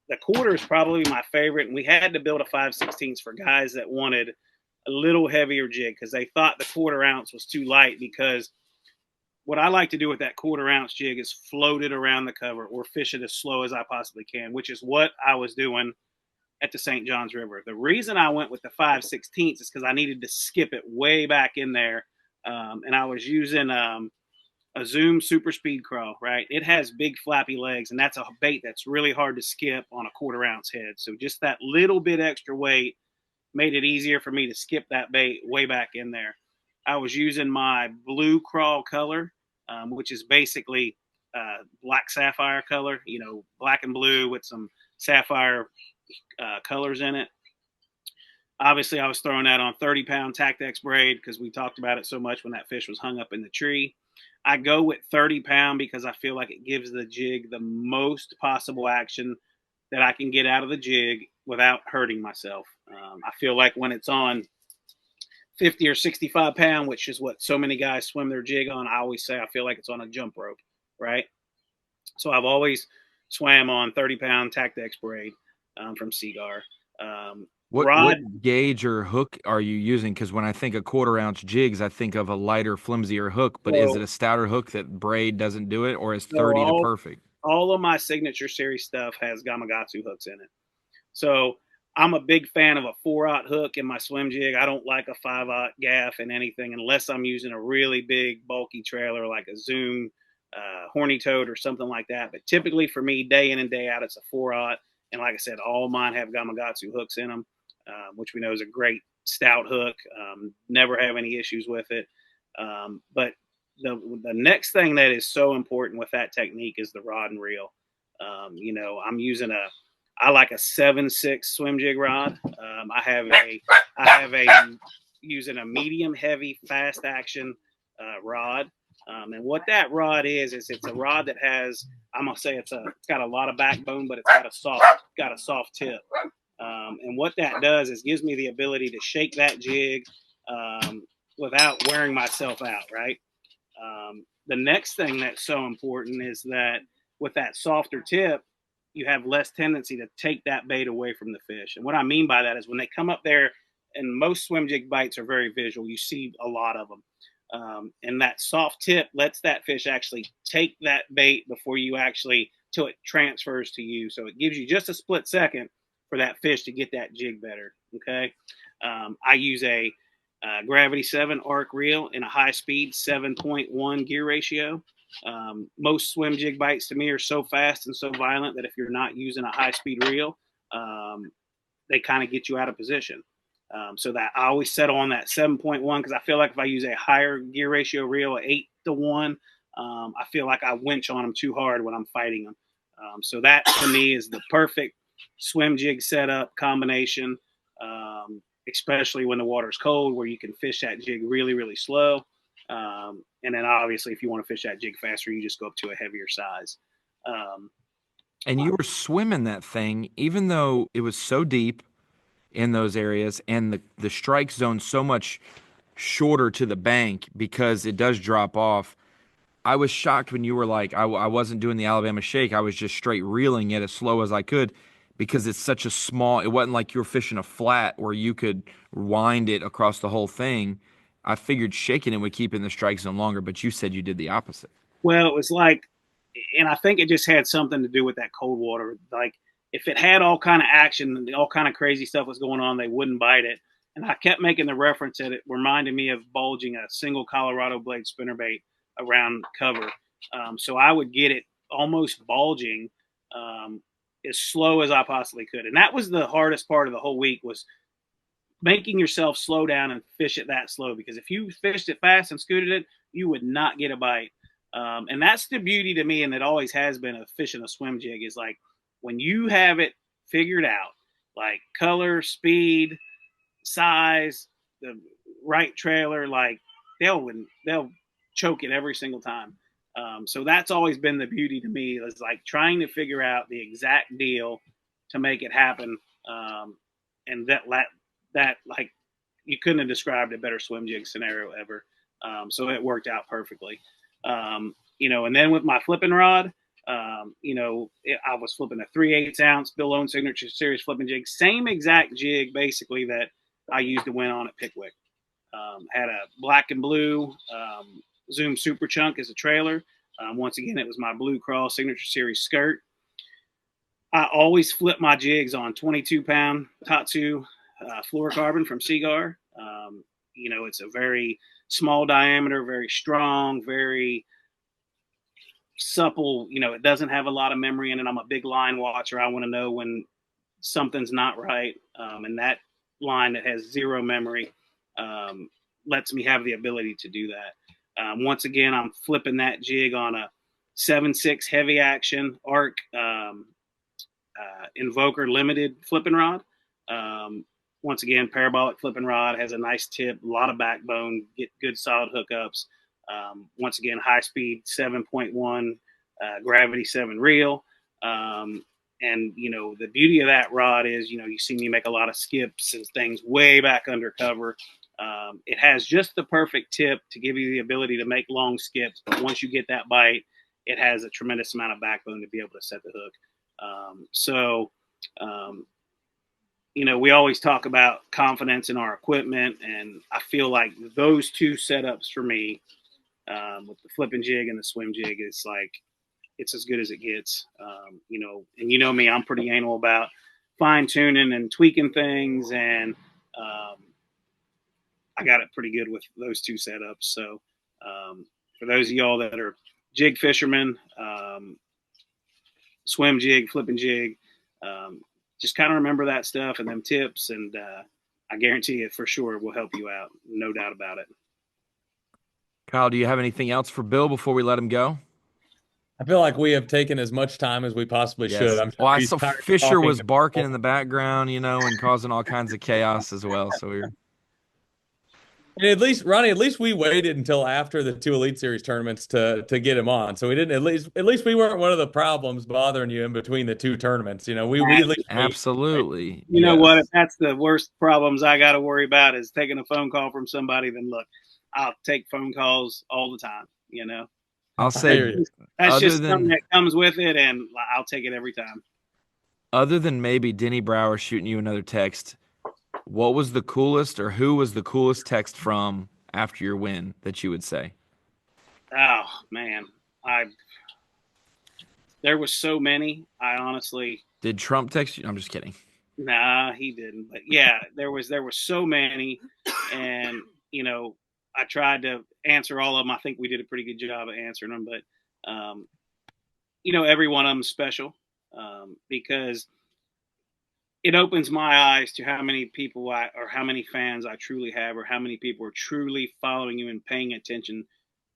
The quarter is probably my favorite, and we had to build a 5/16 for guys that wanted a little heavier jig because they thought the quarter ounce was too light. Because what I like to do with that quarter ounce jig is float it around the cover or fish it as slow as I possibly can, which is what I was doing at the St. Johns River. The reason I went with the 5/16 is because I needed to skip it way back in there. And I was using a Zoom Super Speed Crawl, right? It has big flappy legs, and that's a bait that's really hard to skip on a quarter ounce head. So just that little bit extra weight made it easier for me to skip that bait way back in there. I was using my blue crawl color, which is basically black sapphire color, black and blue with some sapphire colors in it. Obviously, I was throwing that on 30-pound Tactex braid because we talked about it so much when that fish was hung up in the tree. I go with 30-pound because I feel like it gives the jig the most possible action that I can get out of the jig without hurting myself. I feel like when it's on 50 or 65 pound, which is what so many guys swim their jig on, I always say I feel like it's on a jump rope, right? So I've always swam on 30-pound Tactex braid from Seagar. What gauge or hook are you using? Because when I think of quarter ounce jigs, I think of a lighter, flimsier hook. But is it a stouter hook that braid doesn't do it, or is 30 the perfect? All of my Signature Series stuff has Gamakatsu hooks in it. So I'm a big fan of a 4/0 hook in my swim jig. I don't like a 5/0 gaff in anything unless I'm using a really big, bulky trailer like a Zoom horny toad or something like that. But typically for me, day in and day out, it's a 4/0. And like I said, all mine have Gamakatsu hooks in them, which we know is a great stout hook. Never have any issues with it. But the next thing that is so important with that technique is the rod and reel. I'm using I like a 7/6 swim jig rod. I have a using a medium heavy fast action rod. And what that rod is it's a rod that has, I'm gonna say it's got a lot of backbone, but it's got a soft tip. And what that does is gives me the ability to shake that jig without wearing myself out, right? The next thing that's so important is that with that softer tip, you have less tendency to take that bait away from the fish. And what I mean by that is when they come up there, and most swim jig bites are very visual, you see a lot of them. And that soft tip lets that fish actually take that bait before you till it transfers to you. So it gives you just a split second for that fish to get that jig better. Okay. I use a Gravity 7 arc reel in a high speed 7.1 gear ratio. Most swim jig bites to me are so fast and so violent that if you're not using a high speed reel, they kind of get you out of position. So that I always settle on that 7.1 because I feel like if I use a higher gear ratio reel, 8-1, I feel like I winch on them too hard when I'm fighting them. So that to me is the perfect swim jig setup combination, especially when the water's cold, where you can fish that jig really, really slow. And then obviously, if you want to fish that jig faster, you just go up to a heavier size. And you were swimming that thing, even though it was so deep in those areas and the strike zone so much shorter to the bank because it does drop off. I was shocked when you were like, I wasn't doing the Alabama shake. I was just straight reeling it as slow as I could because it's such a small, it wasn't like you were fishing a flat where you could wind it across the whole thing. I figured shaking it would keep in the strike zone longer, but you said you did the opposite. Well, it was like, and I think it just had something to do with that cold water. Like if it had all kind of action, all kind of crazy stuff was going on, they wouldn't bite it. And I kept making the reference that it reminded me of bulging a single Colorado blade spinnerbait around cover. So I would get it almost bulging as slow as I possibly could. And that was the hardest part of the whole week was making yourself slow down and fish it that slow. Because if you fished it fast and scooted it, you would not get a bite. And that's the beauty to me, and it always has been of fishing a swim jig, is like when you have it figured out, like color, speed, size, right trailer, like they'll choke it every single time. So that's always been the beauty to me, is like trying to figure out the exact deal to make it happen. And that like you couldn't have described a better swim jig scenario ever. So it worked out perfectly. And then with my flipping rod, I was flipping a 3/8 ounce Bill Lowen Signature Series flipping jig, same exact jig basically that I used to win on at Pickwick. Had a black and blue Zoom Super Chunk as a trailer. Once again, it was my Blue Cross Signature Series skirt. I always flip my jigs on 22-pound Tatsu fluorocarbon from Seagar. It's a very small diameter, very strong, very supple. It doesn't have a lot of memory in it. I'm a big line watcher. I want to know when something's not right. And that line that has zero memory lets me have the ability to do that. Once again, I'm flipping that jig on a 7.6 heavy action arc Invoker limited flipping rod. Once again, parabolic flipping rod, has a nice tip, a lot of backbone, get good solid hookups. Once again, high speed 7.1 gravity 7 reel. And the beauty of that rod is, you see me make a lot of skips and things way back undercover. It has just the perfect tip to give you the ability to make long skips, but once you get that bite, it has a tremendous amount of backbone to be able to set the hook. We always talk about confidence in our equipment, and I feel like those two setups for me, with the flipping jig and the swim jig, is like, it's as good as it gets. And me, I'm pretty anal about fine tuning and tweaking things, and I got it pretty good with those two setups. So for those of y'all that are jig fishermen, swim jig, flipping jig, just kind of remember that stuff and them tips, and I guarantee it for sure will help you out. No doubt about it. Kyle, do you have anything else for Bill before we let him go? I feel like we have taken as much time as we possibly should. I'm sure I he's saw tired of Fisher talking. was barking in the background, and causing all kinds of chaos as well. So we're And at least, Ronnie, we waited until after the 2 Elite Series tournaments to get him on. So we didn't, at least we weren't one of the problems bothering you in between the 2 tournaments. We at least absolutely. You know what? If that's the worst problems I got to worry about, is taking a phone call from somebody, then look, I'll take phone calls all the time. I'll say that's just something that comes with it, and I'll take it every time. Other than maybe Denny Brower shooting you another text, what was the coolest, or who was the coolest text from after your win that you would say? Oh man, there was so many. I honestly, did Trump text you? I'm just kidding. Nah, he didn't. But yeah, there was so many, and I tried to answer all of them. I think we did a pretty good job of answering them, but every one of them is special, because it opens my eyes to how many people or how many fans I truly have, or how many people are truly following you and paying attention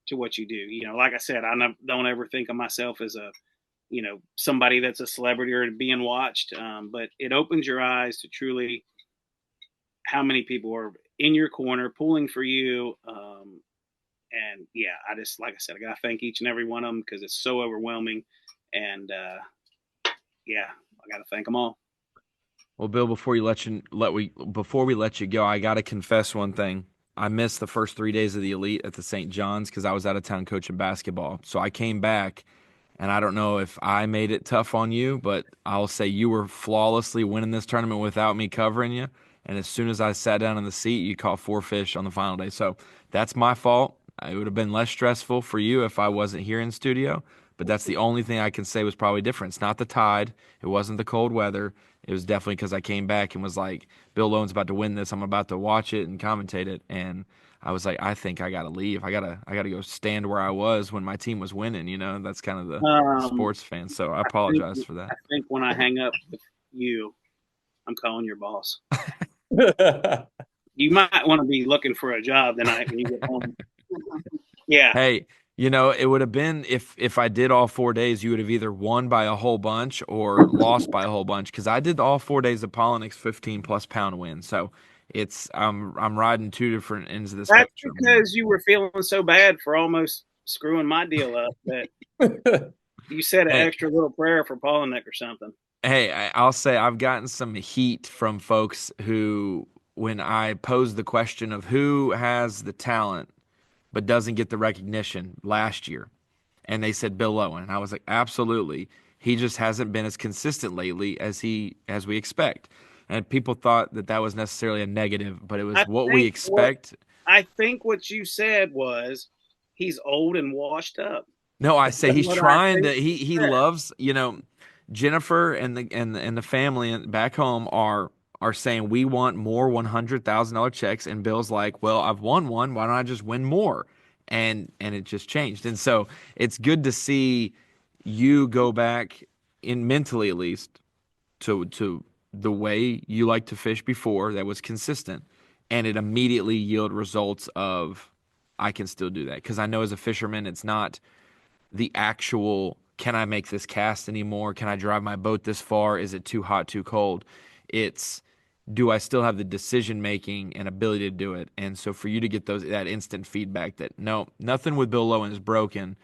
to what you do. Like I said, I don't ever think of myself as a, somebody that's a celebrity or being watched. But it opens your eyes to truly how many people are in your corner pulling for you. And yeah, like I said, I got to thank each and every one of them, because it's so overwhelming. And yeah, I got to thank them all. Well, Bill, before we let you go, I got to confess one thing. I missed the first 3 days of the Elite at the St. John's because I was out of town coaching basketball. So I came back, and I don't know if I made it tough on you, but I'll say you were flawlessly winning this tournament without me covering you. And as soon as I sat down in the seat, you caught 4 fish on the final day. So that's my fault. It would have been less stressful for you if I wasn't here in studio. But that's the only thing I can say was probably different. It's not the tide. It wasn't the cold weather. It was definitely because I came back and was like, Bill Lowen's about to win this. I'm about to watch it and commentate it. And I was like, I think I got to leave. I gotta go stand where I was when my team was winning. That's kind of the sports fan. So I apologize for that. I think when I hang up with you, I'm calling your boss. You might want to be looking for a job tonight when you get home. Yeah. Hey, it would have been, if I did all 4 days, you would have either won by a whole bunch or lost by a whole bunch, because I did all 4 days of Pollinix 15+ pound win. So I'm riding two different ends of the That's spectrum. because you were feeling so bad for almost screwing my deal up that you said an extra little prayer for Polinick or something. Hey, I'll say I've gotten some heat from folks who, when I posed the question of who has the talent but doesn't get the recognition last year, and they said Bill Lowen, and I was like, absolutely. He just hasn't been as consistent lately as we expect. And people thought that was necessarily a negative, but it was what we expect. I think what you said was he's old and washed up. No, I say he's trying to. He loves, Jennifer and the family back home are saying we want more $100,000 checks, and Bill's like, well, I've won one. Why don't I just win more? And it just changed. And so it's good to see you go back in mentally at least to the way you like to fish before that was consistent, and it immediately yield results of I can still do that because I know as a fisherman it's not the actual can I make this cast anymore? Can I drive my boat this far? Is it too hot, too cold? It's do I still have the decision making and ability to do it? And so for you to get that instant feedback that no, nothing with Bill Lowen is broken.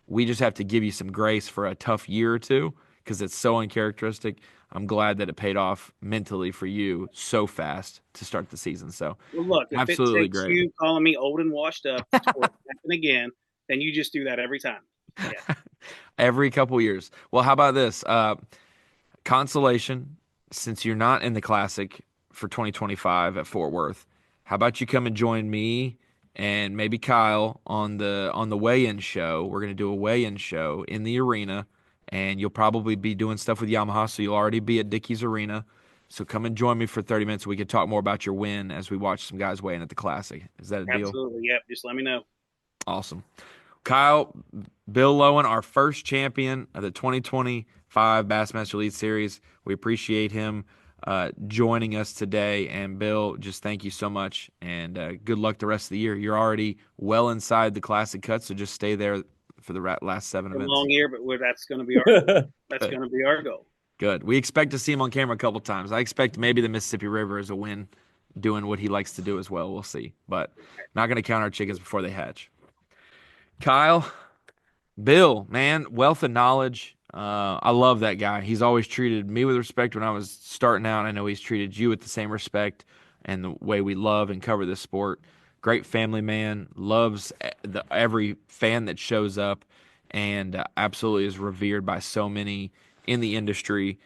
We just have to give you some grace for a tough year or two because it's so uncharacteristic. I'm glad that it paid off mentally for you so fast to start the season. So, well, look, if absolutely it takes great. you calling me old and washed up to happen again, then you just do that every time. Yeah. Every couple years. Well, how about this? Consolation, since you're not in the Classic for 2025 at Fort Worth, how about you come and join me and maybe Kyle on the weigh-in show? We're going to do a weigh-in show in the arena, and you'll probably be doing stuff with Yamaha, so you'll already be at Dickey's Arena. So come and join me for 30 minutes so we can talk more about your win as we watch some guys weigh in at the Classic. Is that a deal? Absolutely. Yep. Just let me know. Awesome. Kyle, Bill Lowen, our first champion of the 2025 Bassmaster Elite Series. We appreciate him joining us today. And Bill, just thank you so much, and good luck the rest of the year. You're already well inside the Classic cut, so just stay there for the last 7 events. A long year, but that's going to be our goal. Good. We expect to see him on camera a couple times. I expect maybe the Mississippi River is a win, doing what he likes to do as well. We'll see, but not going to count our chickens before they hatch. Kyle, Bill, man, wealth of knowledge. I love that guy. He's always treated me with respect when I was starting out. I know he's treated you with the same respect and the way we love and cover this sport. Great family man, loves every fan that shows up, and absolutely is revered by so many in the industry.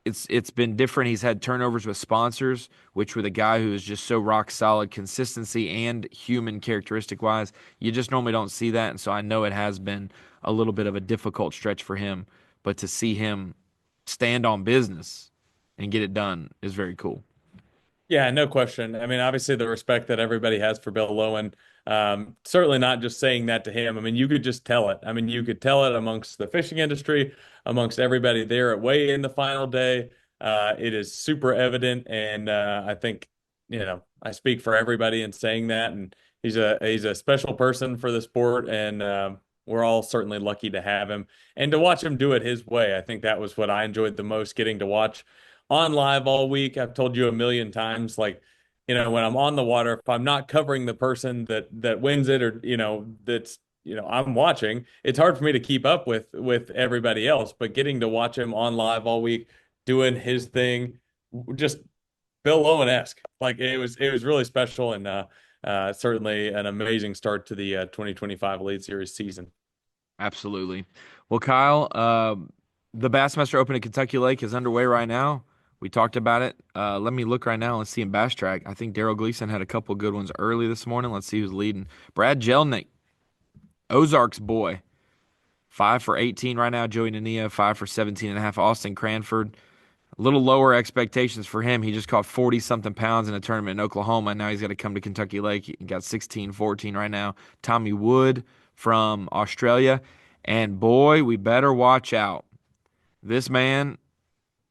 It's been different. He's had turnovers with sponsors, which with a guy who is just so rock solid, consistency and human characteristic wise, you just normally don't see that. And so I know it has been a little bit of a difficult stretch for him, but to see him stand on business and get it done is very cool. Yeah, no question. I mean, obviously the respect that everybody has for Bill Lowen, certainly not just saying that to him. I mean, you could just tell it. I mean, you could tell it amongst the fishing industry, amongst everybody there at weigh-in the final day. It is super evident, and I think, I speak for everybody in saying that. And he's a special person for the sport, and we're all certainly lucky to have him and to watch him do it his way. I think that was what I enjoyed the most, getting to watch on live all week. I've told you a million times, like, when I'm on the water, if I'm not covering the person that wins it, or, that's, I'm watching, it's hard for me to keep up with everybody else, but getting to watch him on live all week doing his thing, just Bill Lowen-esque, like it was really special, and certainly an amazing start to the 2025 Elite Series season. Absolutely. Well, Kyle, the Bassmaster Open at Kentucky Lake is underway right now. We talked about it. Let me look right now. Let's see in Bass Track. I think Daryl Gleason had a couple good ones early this morning. Let's see who's leading. Brad Jelnick, Ozarks boy, 5 for 18 right now. Joey Nania, 5 for 17.5. Austin Cranford, a little lower expectations for him. He just caught 40-something pounds in a tournament in Oklahoma, and now he's got to come to Kentucky Lake. He got 16-14 right now. Tommy Wood from Australia. And, boy, we better watch out. This man,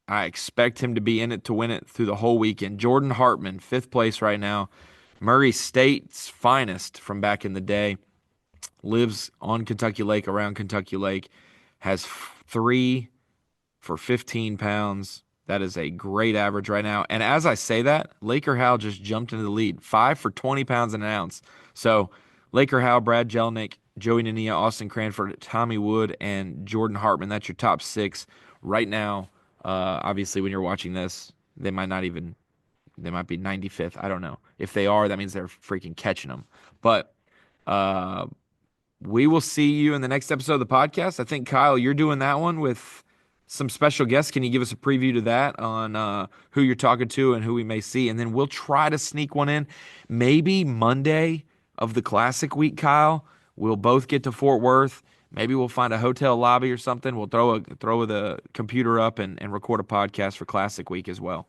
I expect him to be in it to win it through the whole weekend. Jordan Hartman, 5th place right now. Murray State's finest from back in the day. Lives on Kentucky Lake, around Kentucky Lake. Has 3 for 15 pounds. That is a great average right now. And as I say that, Laker Hal just jumped into the lead, 5 for 20 pounds an ounce. So Laker Hal, Brad Jelnick, Joey Nania, Austin Cranford, Tommy Wood, and Jordan Hartman. That's your top 6 right now. Obviously, when you're watching this, they might be 95th. I don't know. If they are, that means they're freaking catching them. But we will see you in the next episode of the podcast. I think, Kyle, you're doing that one with some special guests. Can you give us a preview to that on who you're talking to and who we may see? And then we'll try to sneak one in. Maybe Monday of the Classic week, Kyle. We'll both get to Fort Worth. Maybe we'll find a hotel lobby or something. We'll throw the computer up and record a podcast for Classic week as well.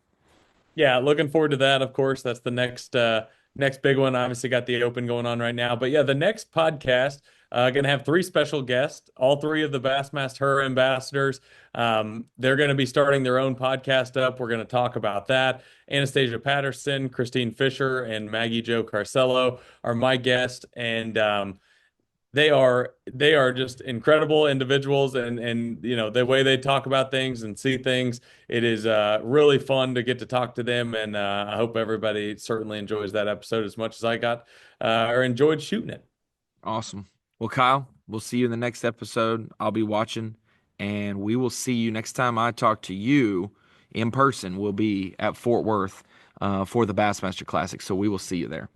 Yeah, looking forward to that. Of course, that's the next big one. Obviously, got the Open going on right now, but yeah, the next podcast going to have 3 special guests, all 3 of the Bassmaster ambassadors. They're going to be starting their own podcast up. We're going to talk about that. Anastasia Patterson, Christine Fisher, and Maggie Jo Carcello are my guests, and they are just incredible individuals, and you know the way they talk about things and see things. It is really fun to get to talk to them, and I hope everybody certainly enjoys that episode as much as I got or enjoyed shooting it. Awesome. Well, Kyle, we'll see you in the next episode. I'll be watching, and we will see you next time I talk to you in person. We'll be at Fort Worth for the Bassmaster Classic, so we will see you there.